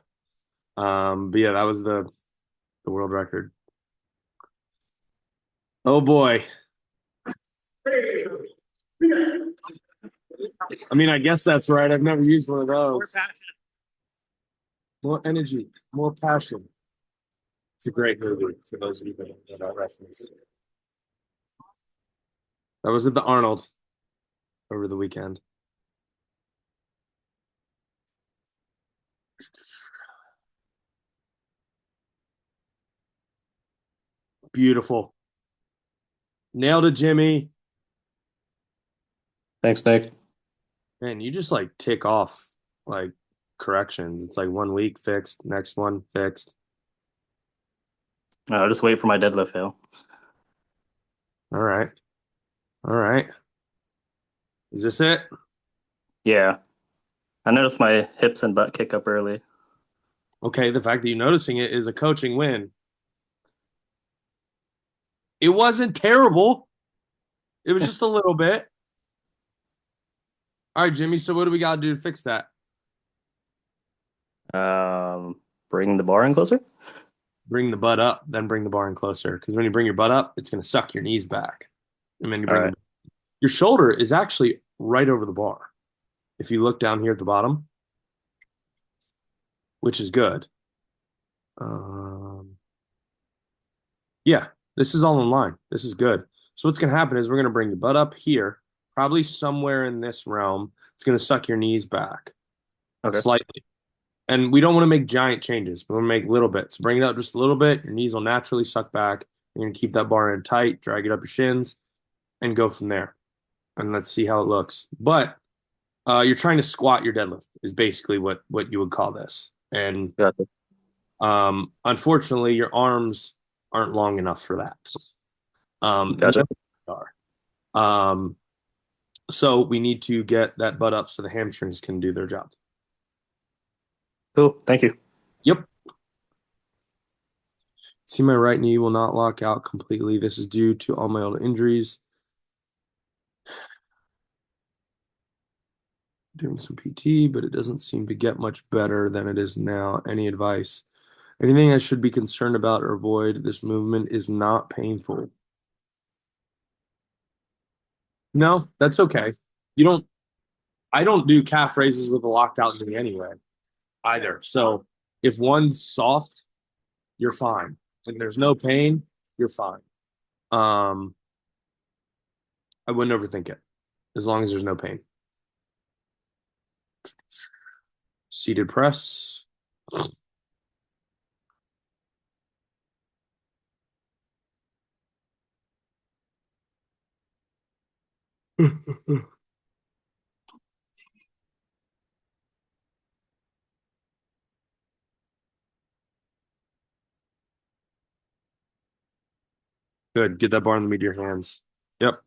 S7: But yeah, that was the world record. Oh boy. I mean, I guess that's right. I've never used one of those. More energy, more passion. It's a great movie for those of you that don't know that reference. That was at the Arnold over the weekend. Beautiful. Nailed it, Jimmy.
S3: Thanks, Nick.
S7: Man, you just like tick off like corrections. It's like 1 week fixed, next one fixed.
S3: I'll just wait for my deadlift fail.
S7: All right. All right. Is this it?
S3: Yeah. I noticed my hips and butt kick up early.
S7: Okay, the fact that you're noticing it is a coaching win. It wasn't terrible. It was just a little bit. All right, Jimmy, so what do we got to do to fix that?
S3: Bring the bar in closer?
S7: Bring the butt up, then bring the bar in closer. Because when you bring your butt up, it's going to suck your knees back. And then you bring your shoulder is actually right over the bar. If you look down here at the bottom, which is good. Yeah, this is all in line. This is good. So what's going to happen is we're going to bring your butt up here, probably somewhere in this realm. It's going to suck your knees back slightly. And we don't want to make giant changes. We want to make little bits. Bring it up just a little bit. Your knees will naturally suck back. You're going to keep that bar in tight, drag it up your shins, and go from there. And let's see how it looks. But you're trying to squat your deadlift is basically what you would call this. And unfortunately, your arms aren't long enough for that.
S3: Gotcha.
S7: So we need to get that butt up so the hamstrings can do their job.
S3: Cool. Thank you.
S7: Yep. See, my right knee will not lock out completely. This is due to all my old injuries. Doing some PT, but it doesn't seem to get much better than it is now. Any advice? Anything I should be concerned about or avoid? This movement is not painful. No, that's okay. I don't do calf raises with a locked out knee anyway, either. So if one's soft, you're fine. When there's no pain, you're fine. I wouldn't overthink it as long as there's no pain. Seated press. Good. Get that bar in the meat of your hands. Yep.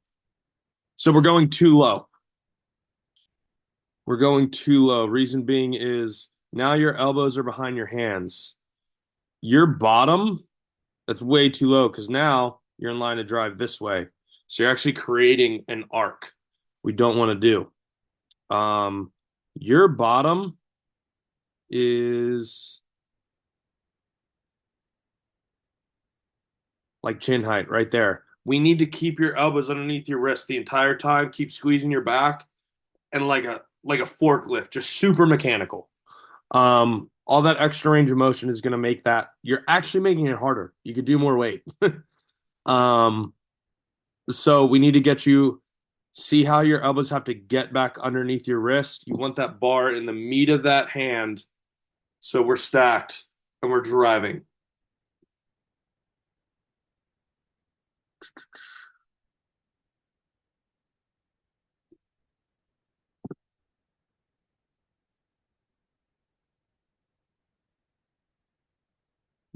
S7: So we're going too low. We're going too low. Reason being is now your elbows are behind your hands. Your bottom, that's way too low because now you're in line to drive this way. So you're actually creating an arc we don't want to do. Your bottom is like chin height right there. We need to keep your elbows underneath your wrist the entire time. Keep squeezing your back and like a forklift, just super mechanical. All that extra range of motion is going to make that, you're actually making it harder. You could do more weight. So we need to get you, see how your elbows have to get back underneath your wrist. You want that bar in the meat of that hand. So we're stacked and we're driving.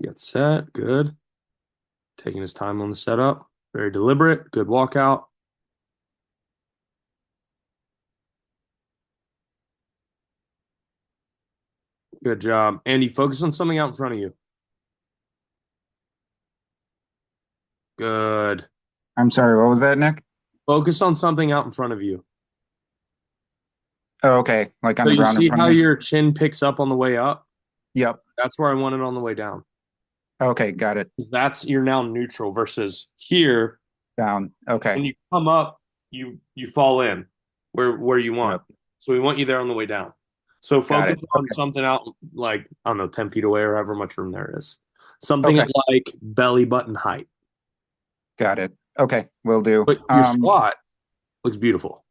S7: Get set. Good. Taking his time on the setup. Very deliberate. Good walkout. Good job. Andy, focus on something out in front of you. Good.
S22: I'm sorry, what was that, Nick?
S7: Focus on something out in front of you.
S22: Oh, okay. Like on
S7: So
S22: the
S7: you
S22: ground in
S7: see
S22: front
S7: how
S22: of me?
S7: your chin picks up on the way up?
S22: Yep.
S7: That's where I want it on the way down.
S22: Okay, got it.
S7: 'Cause you're now neutral versus here.
S22: Down. Okay.
S7: When you come up, you fall in where you want.
S22: Yep.
S7: So we want you there on the way down. So
S22: Got
S7: focus
S22: it.
S7: on
S22: Okay.
S7: something out like, I don't know, 10 feet away or however much room there is. Something
S22: Okay.
S7: at like belly button height.
S22: Got it. Okay, will do.
S7: But your squat looks beautiful.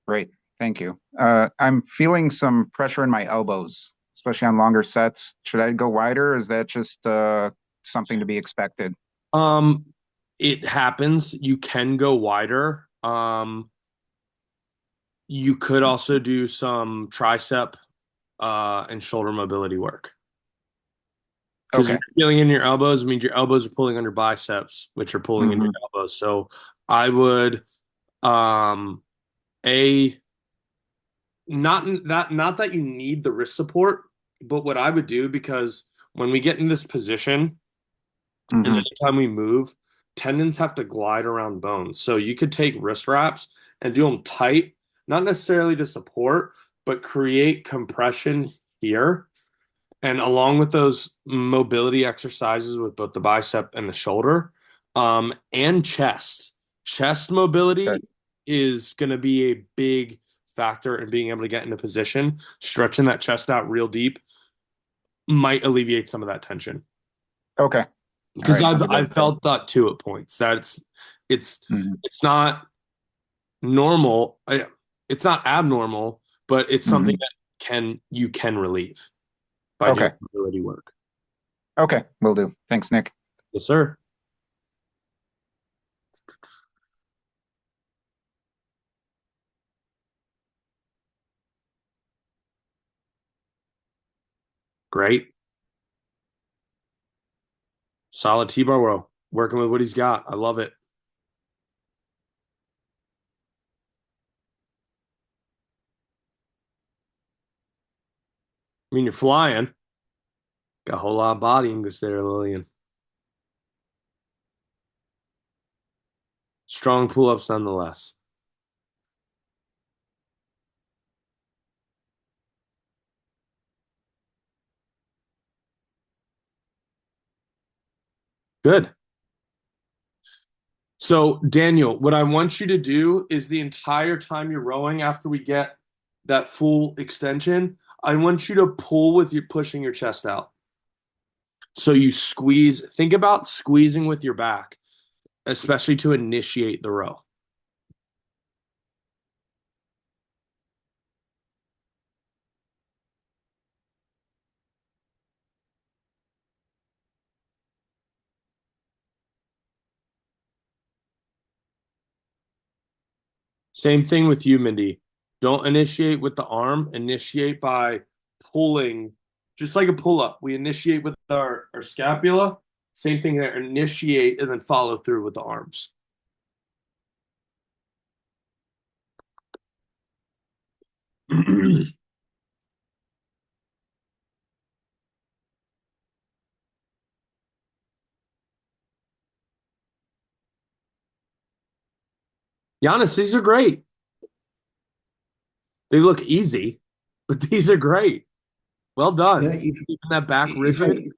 S22: Great. Thank you. I'm feeling some pressure in my elbows, especially on longer sets. Should I go wider, or is that just something to be expected?
S7: It happens. You can go wider. You could also do some tricep and shoulder mobility work. Because if you're feeling in your elbows, it means your elbows are pulling on your biceps, which are pulling in your elbows. So I would not that you need the wrist support, but what I would do, because when we get in this position and anytime we move, tendons have to glide around bones. So you could take wrist wraps and do them tight, not necessarily to support, but create compression here. And along with those mobility exercises with both the bicep and the shoulder, and chest mobility is going to be a big factor in being able to get into position. Stretching that chest out real deep might alleviate some of that tension.
S22: Okay.
S7: Because I've felt that too at points. That it's not normal. It's not abnormal, but it's something that you can relieve by doing mobility work.
S22: Okay, will do. Thanks, Nic.
S7: Yes, sir. Great. Solid T-bar row. Working with what he's got. I love it. I mean, you're flying. Got a whole lot of body English there, Lillian. Strong pull-ups nonetheless. Good. So, Daniel, what I want you to do is the entire time you're rowing, after we get that full extension, I want you to pull with your pushing your chest out. So you squeeze, think about squeezing with your back, especially to initiate the row. Same thing with you, Mindy. Don't initiate with the arm. Initiate by pulling, just like a pull-up. We initiate with our scapula. Same thing there. Initiate and then follow through with the arms. Giannis, these are great. They look easy, but these are great. Well done.
S5: Yeah,
S7: Keeping that back rigid.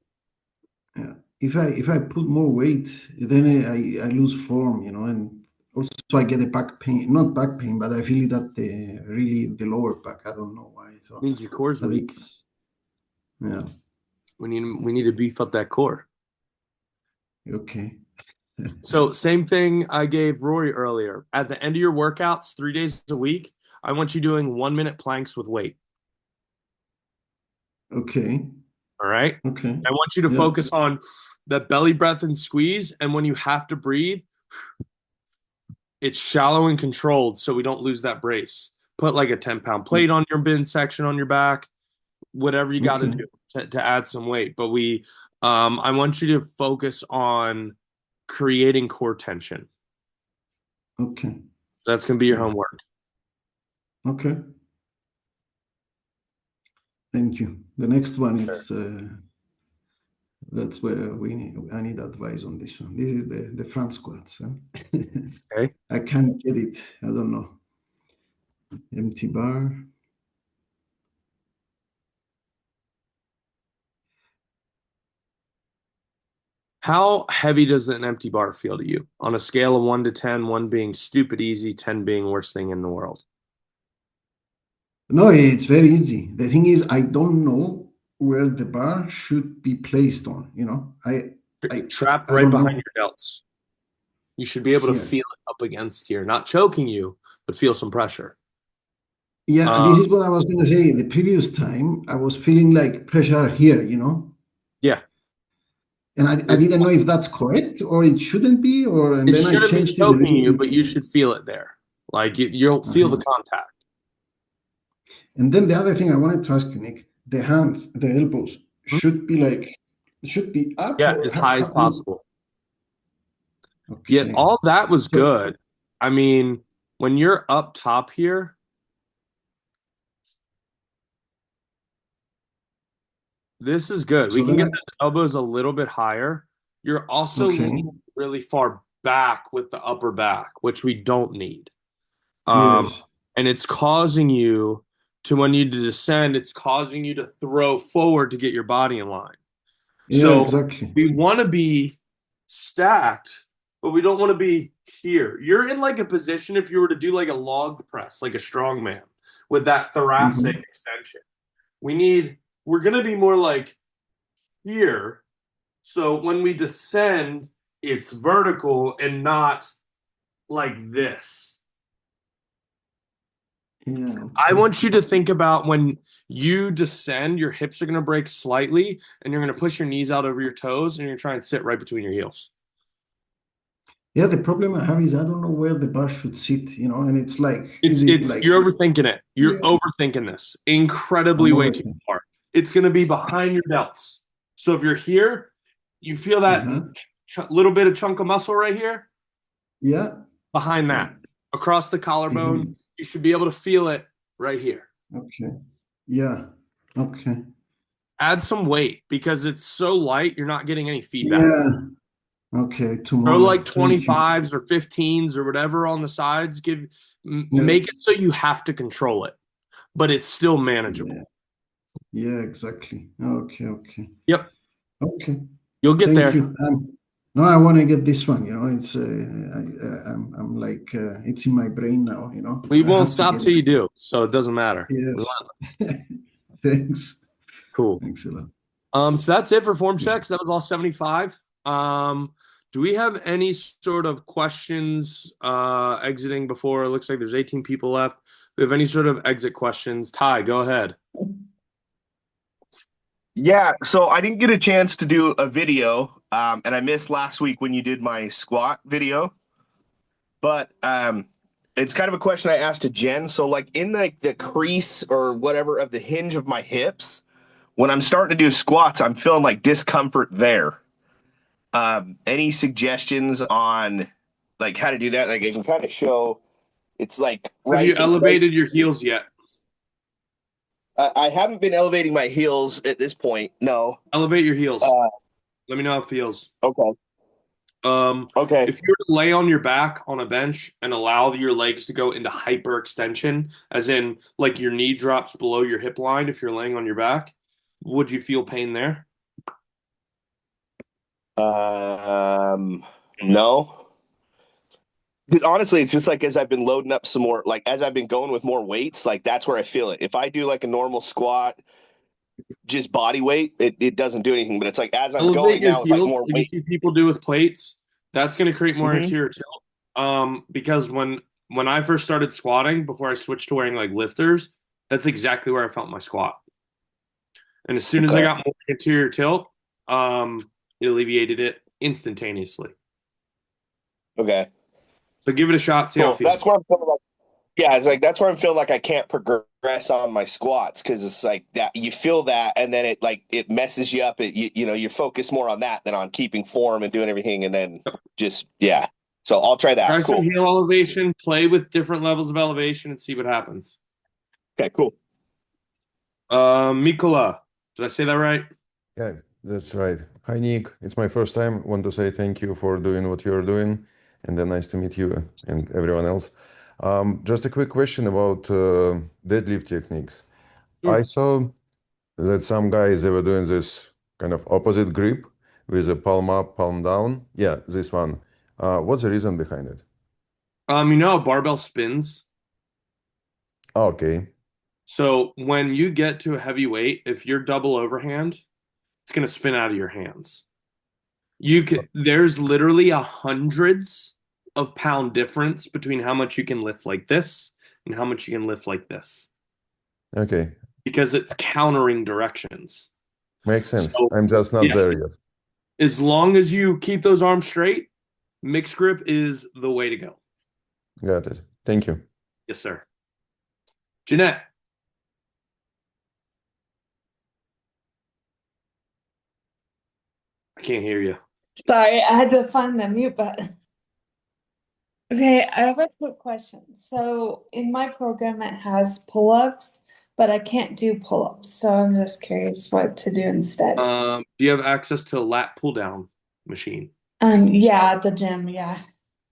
S5: If I put more weight, then I lose form, and also I get a back pain, not back pain, but I feel it at the lower back. I don't know why. So
S7: Means your core's weak.
S5: Yeah.
S7: We need to beef up that core.
S5: Okay.
S7: So same thing I gave Rory earlier. At the end of your workouts, 3 days a week, I want you doing 1-minute planks with weight.
S5: Okay.
S7: All right.
S5: Okay.
S7: I want you to focus on the belly breath and squeeze. And when you have to breathe, it's shallow and controlled so we don't lose that brace. Put like a 10-pound plate on your bin section on your back, whatever you got to do to add some weight. But I want you to focus on creating core tension.
S5: Okay.
S7: So that's going to be your homework.
S5: Okay. Thank you. The next one is that's where I need advice on this one. This is the front squats.
S7: Okay.
S5: I can't get it. I don't know. Empty bar.
S7: How heavy does an empty bar feel to you on a scale of 1 to 10, 1 being stupid easy, 10 being worst thing in the world?
S5: No, it's very easy. The thing is, I don't know where the bar should be placed on. I
S7: Trapped
S5: I
S7: right
S5: don't
S7: behind
S5: know.
S7: your delts. You should be able to
S5: Here.
S7: feel it up against here, not choking you, but feel some pressure.
S5: Yeah, this is what I was going to say. The previous time, I was feeling like pressure here.
S7: Yeah.
S5: And I didn't know if that's correct or it shouldn't be, and
S7: It
S5: then I
S7: shouldn't be
S5: changed it a
S7: choking
S5: little
S7: you,
S5: bit.
S7: but you should feel it there. Like you'll feel the contact.
S5: And then the other thing I wanted to ask you, Nic, the hands, the elbows should be up.
S7: Yeah,
S5: or
S7: as high as possible.
S5: Okay.
S7: Yeah, all that was good. I mean, when you're up top here, this is good. We can get the elbows a little bit higher. You're also leaning really far back with the upper back, which we don't need.
S5: Yes.
S7: And it's causing you to, when you descend, it's causing you to throw forward to get your body in line.
S5: Yeah,
S7: So
S5: exactly.
S7: we want to be stacked, but we don't want to be here. You're in like a position if you were to do like a log press, like a strongman with that thoracic extension. We're going to be more like here. So when we descend, it's vertical and not like this.
S5: Yeah.
S7: I want you to think about when you descend, your hips are going to break slightly and you're going to push your knees out over your toes and you're going to try and sit right between your heels.
S5: Yeah, the problem I have is I don't know where the bar should sit, and it's like,
S7: You're overthinking it. You're overthinking this incredibly way too far. It's going to be behind your delts. So if you're here, you feel that little bit of chunk of muscle right here.
S5: Yeah.
S7: Behind that, across the collarbone, you should be able to feel it right here.
S5: Okay. Yeah. Okay.
S7: Add some weight because it's so light, you're not getting any feedback.
S5: Yeah. Okay. Tomorrow.
S7: Throw like 25s or 15s or whatever on the sides. Make it so you have to control it, but it's still manageable.
S5: Yeah, exactly. Okay.
S7: Yep.
S5: Okay.
S7: You'll get there.
S5: You. No, I want to get this one. It's I'm like it's in my brain now.
S7: We won't stop till you do, so it doesn't matter.
S5: Yes. Thanks.
S7: Cool.
S5: Thanks a lot.
S7: So that's it for form checks. That was all 75. Do we have any sort of questions exiting before? It looks like there's 18 people left. Do we have any sort of exit questions? Ty, go ahead.
S10: Yeah, so I didn't get a chance to do a video, and I missed last week when you did my squat video. But it's kind of a question I asked to Jen. So like in the crease or whatever of the hinge of my hips, when I'm starting to do squats, I'm feeling like discomfort there. Any suggestions on like how to do that? Like I can kind of show it's like
S7: Have you elevated your heels yet?
S10: I haven't been elevating my heels at this point. No.
S7: Elevate your heels. Let me know how it feels.
S10: Okay. Okay.
S7: If you were to lay on your back on a bench and allow your legs to go into hyperextension, as in like your knee drops below your hip line if you're laying on your back, would you feel pain there?
S10: No. Honestly, it's just like as I've been loading up some more, like as I've been going with more weights, like that's where I feel it. If I do like a normal squat, just body weight, it doesn't do anything. But it's like as I'm going now with like more weight.
S7: You see people do with plates, that's going to create more anterior tilt. Because when I first started squatting, before I switched to wearing like lifters, that's exactly where I felt my squat. And as soon as I got more anterior tilt, it alleviated it instantaneously.
S10: Okay.
S7: So give it a shot. See how it feels.
S10: That's where I'm feeling like, yeah, it's like that's where I'm feeling like I can't progress on my squats because it's like that you feel that and then it messes you up. You focus more on that than on keeping form and doing everything and then just So I'll try that.
S7: Try
S10: cool.
S7: some heel elevation. Play with different levels of elevation and see what happens.
S10: Okay, cool.
S7: Mikola, did I say that right?
S12: Yeah, that's right. Hi, Nic. It's my first time. Want to say thank you for doing what you're doing. And then nice to meet you and everyone else. Just a quick question about deadlift techniques. I saw that some guys, they were doing this kind of opposite grip, with a palm up, palm down. Yeah, this one. What's the reason behind it?
S7: You know, barbell spins.
S12: Okay.
S7: So when you get to a heavy weight, if you're double overhand, it's going to spin out of your hands. There's literally hundreds of pound difference between how much you can lift like this and how much you can lift like this.
S12: Okay.
S7: Because it's countering directions.
S12: Makes sense.
S7: So,
S12: I'm just not there yet.
S7: As long as you keep those arms straight, mixed grip is the way to go.
S12: Got it. Thank you.
S7: Yes, sir. Jeanette. I can't hear you.
S4: Sorry, I had to find the mute button. Okay, I have a quick question. So in my program, it has pull-ups, but I can't do pull-ups. So I'm just curious what to do instead.
S7: Do you have access to a lat pull down machine?
S4: Yeah, at the gym, yeah.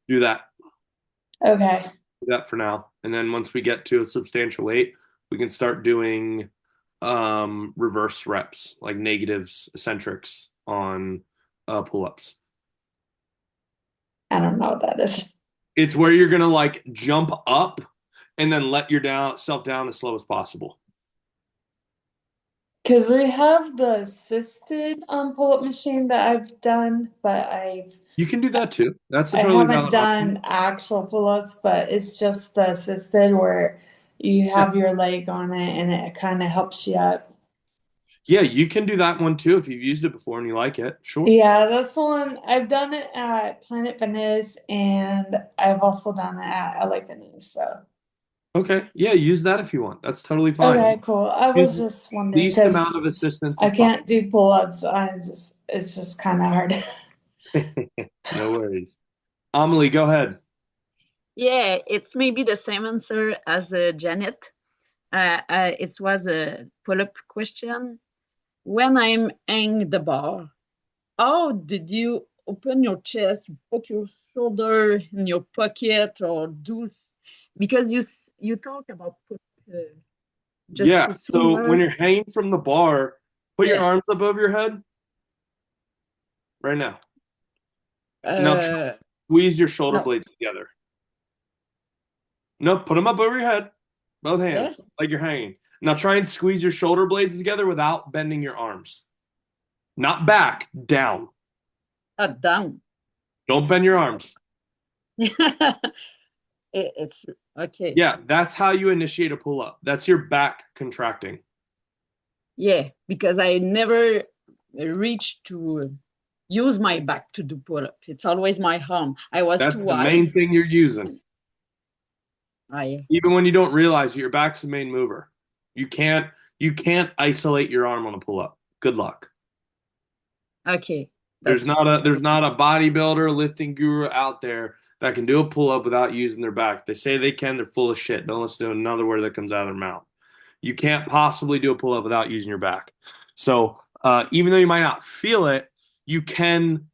S7: Do that.
S4: Okay.
S7: Do that for now. And then once we get to a substantial weight, we can start doing reverse reps, like negatives, eccentrics on pull-ups.
S4: I don't know what that is.
S7: It's where you're gonna like jump up and then let yourself down as slow as possible.
S4: Because we have the assisted pull-up machine that I've done, but
S7: You can do that too. That's a
S4: I
S7: totally
S4: haven't
S7: valid option.
S4: done actual pull-ups, but it's just the assisted where you have your leg on it and it kind of helps you up.
S7: Yeah, you can do that one too if you've used it before and you like it. Sure.
S4: Yeah, that's the one. I've done it at Planet Fitness and I've also done it at LA Fitness. So
S7: Okay. Yeah, use that if you want. That's totally fine.
S4: okay, cool. I was
S7: Use
S4: just wondering
S7: least amount
S4: because
S7: of assistance
S4: I
S7: as
S4: can't do pull-ups. It's just kind of hard.
S7: possible. No worries. Amelie, go ahead.
S8: Yeah, it's maybe the same answer as Janet. It was a pull-up question. When I'm hang the bar, how did you open your chest, put your shoulder in your pocket, or do? Because you talk about put just
S7: Yeah.
S8: to
S7: So when
S8: swimmer.
S7: you're hanging from the bar, put your
S8: Yeah.
S7: arms above your head right now. Now squeeze your shoulder
S8: No.
S7: blades together. No, put them up over your head, both hands,
S8: Yeah.
S7: like you're hanging. Now try and squeeze your shoulder blades together without bending your arms. Not back, down.
S8: Down.
S7: Don't bend your arms.
S8: It's okay.
S7: Yeah, that's how you initiate a pull-up. That's your back contracting.
S8: Yeah, because I never reached to use my back to do pull-up. It's always my arm. I was
S7: That's
S8: too
S7: the
S8: wide.
S7: main thing you're using. Even when you don't realize it, your back's the main mover. You can't isolate your arm on a pull-up. Good luck.
S8: Okay.
S7: There's not a bodybuilder, lifting guru out there that can do a pull-up without using their back. They say they can, they're full of shit. Don't listen to another word that comes out of their mouth. You can't possibly do a pull-up without using your back. So even though you might not feel it, you can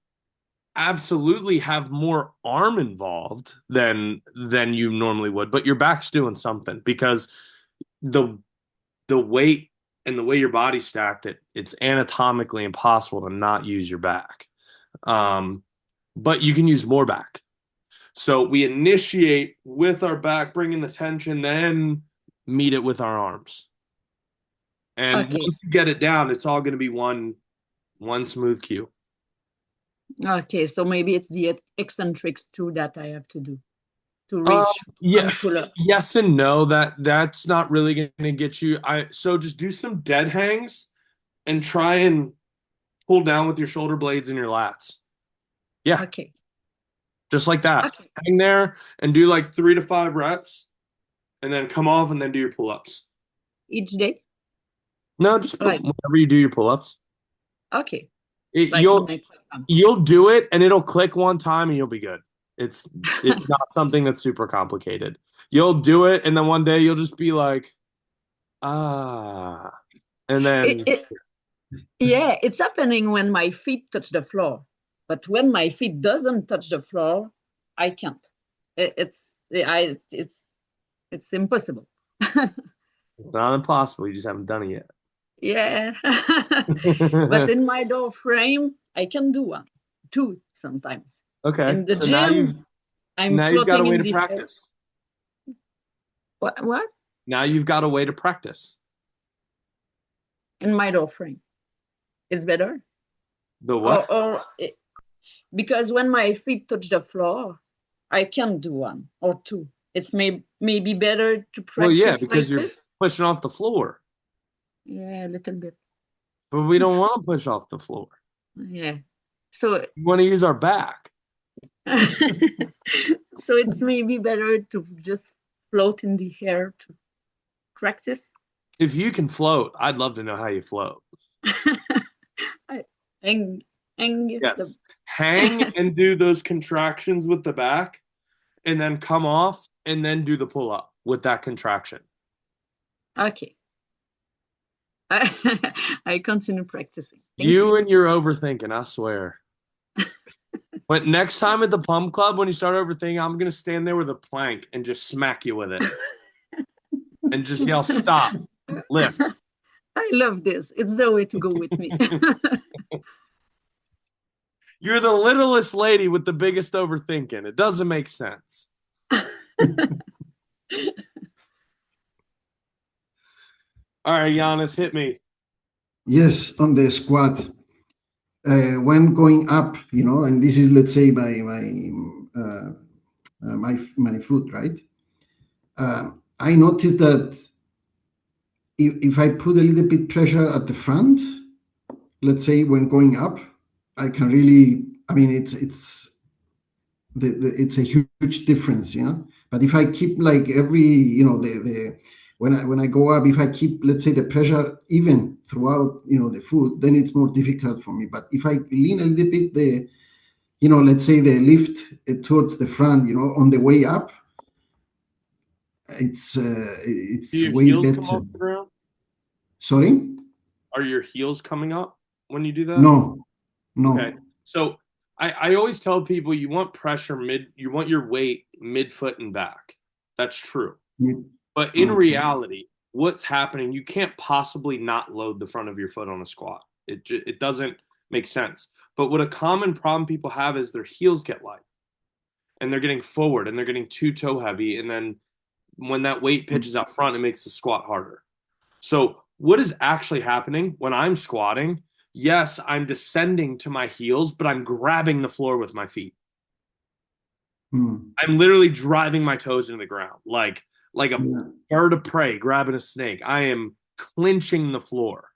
S7: absolutely have more arm involved than you normally would, but your back's doing something because the weight and the way your body's stacked, it's anatomically impossible to not use your back. But you can use more back. So we initiate with our back, bringing the tension, then meet it with our arms. And once you get it down, it's all going to be one smooth cue.
S8: Okay, so maybe it's the eccentrics too that I have to do to reach pull-up.
S7: Yes and no. That's not really going to get you. So just do some dead hangs and try and pull down with your shoulder blades and your lats. Yeah.
S8: Okay.
S7: Just like that. Okay. Hang there and do like 3 to 5 reps, and then come off and then do your pull-ups.
S8: Each day?
S7: No, just whenever you do your pull-ups.
S8: Okay.
S7: You'll do it and it'll click one time and you'll be good. It's not something that's super complicated. You'll do it and then one day you'll just be like, and then
S8: yeah, it's happening when my feet touch the floor. But when my feet doesn't touch the floor, I can't. It's impossible.
S7: It's not impossible. You just haven't done it yet.
S8: Yeah. But in my door frame, I can do two sometimes.
S7: Okay.
S8: In the
S7: So
S8: gym,
S7: now you've got a way to practice.
S8: What?
S7: Now you've got a way to practice.
S8: In my door frame. It's better.
S7: The what?
S8: Because when my feet touch the floor, I can do one or two. It's maybe better to practice.
S7: Well, yeah, because
S8: like
S7: you're
S8: this.
S7: pushing off the floor.
S8: Yeah, a little bit.
S7: But we don't want to push off the floor.
S8: Yeah. So
S7: we want to use our back.
S8: So it's maybe better to just float in the air to practice.
S7: If you can float, I'd love to know how you float.
S8: Hang.
S7: Yes. Hang and do those contractions with the back, and then come off and then do the pull up with that contraction.
S8: Okay. I continue practicing. Thank
S7: you and your overthinking, I swear. But next time at the pump club, when you start overthinking, I'm going to stand there with a plank and just smack you with it. And just yell, stop, lift.
S8: I love this. It's the way to go with me.
S7: You're the littlest lady with the biggest overthinking. It doesn't make sense. All right, Giannis, hit me.
S5: Yes, on the squat. When going up, and this is, let's say, my foot, right? I noticed that if I put a little bit pressure at the front, let's say when going up, I can really, it's a huge difference, But if I keep like every, when I go up, if I keep, let's say, the pressure even throughout, the foot, then it's more difficult for me. But if I lean a little bit let's say the lift towards the front, on the way up, it's way better. Sorry?
S7: Are your heels coming up when you do that?
S5: No.
S7: Okay. So I always tell people you want pressure you want your weight midfoot and back. That's true. But in reality, what's happening, you can't possibly not load the front of your foot on a squat. It doesn't make sense. But what a common problem people have is their heels get light. And they're getting forward and they're getting too toe heavy. And then when that weight pitches out front, it makes the squat harder. So what is actually happening when I'm squatting? Yes, I'm descending to my heels, but I'm grabbing the floor with my feet. I'm literally driving my toes into the ground like a bird of prey grabbing a snake. I am clinching the floor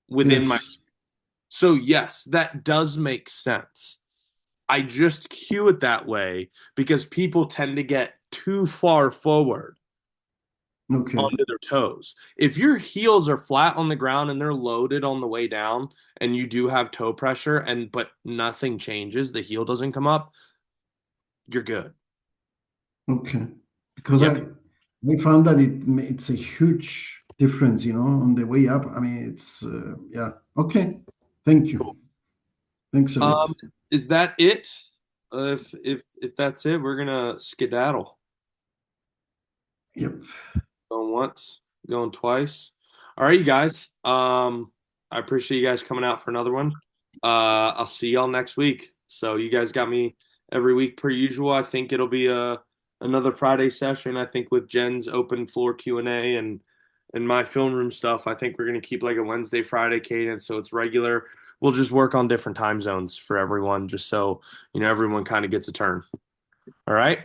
S7: within my. So yes, that does make sense. I just cue it that way because people tend to get too far forward onto their toes. If your heels are flat on the ground and they're loaded on the way down and you do have toe pressure but nothing changes, the heel doesn't come up, you're good.
S5: Okay. Because I found that it's a huge difference, on the way up. It's, Okay. Thank you.
S7: Cool.
S5: Thanks a lot.
S7: Is that it? If that's it, we're gonna skedaddle.
S5: Yep.
S7: Going once, going twice. All right, you guys. I appreciate you guys coming out for another one. I'll see y'all next week. So you guys got me every week per usual. I think it'll be another Friday session. I think with Jen's open floor Q&A and my film room stuff, I think we're gonna keep like a Wednesday, Friday cadence, so it's regular. We'll just work on different time zones for everyone, just so everyone kind of gets a turn. All right.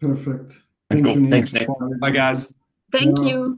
S5: Perfect.
S17: Thank you. Thanks, Nick.
S7: Bye, guys.
S8: Thank you.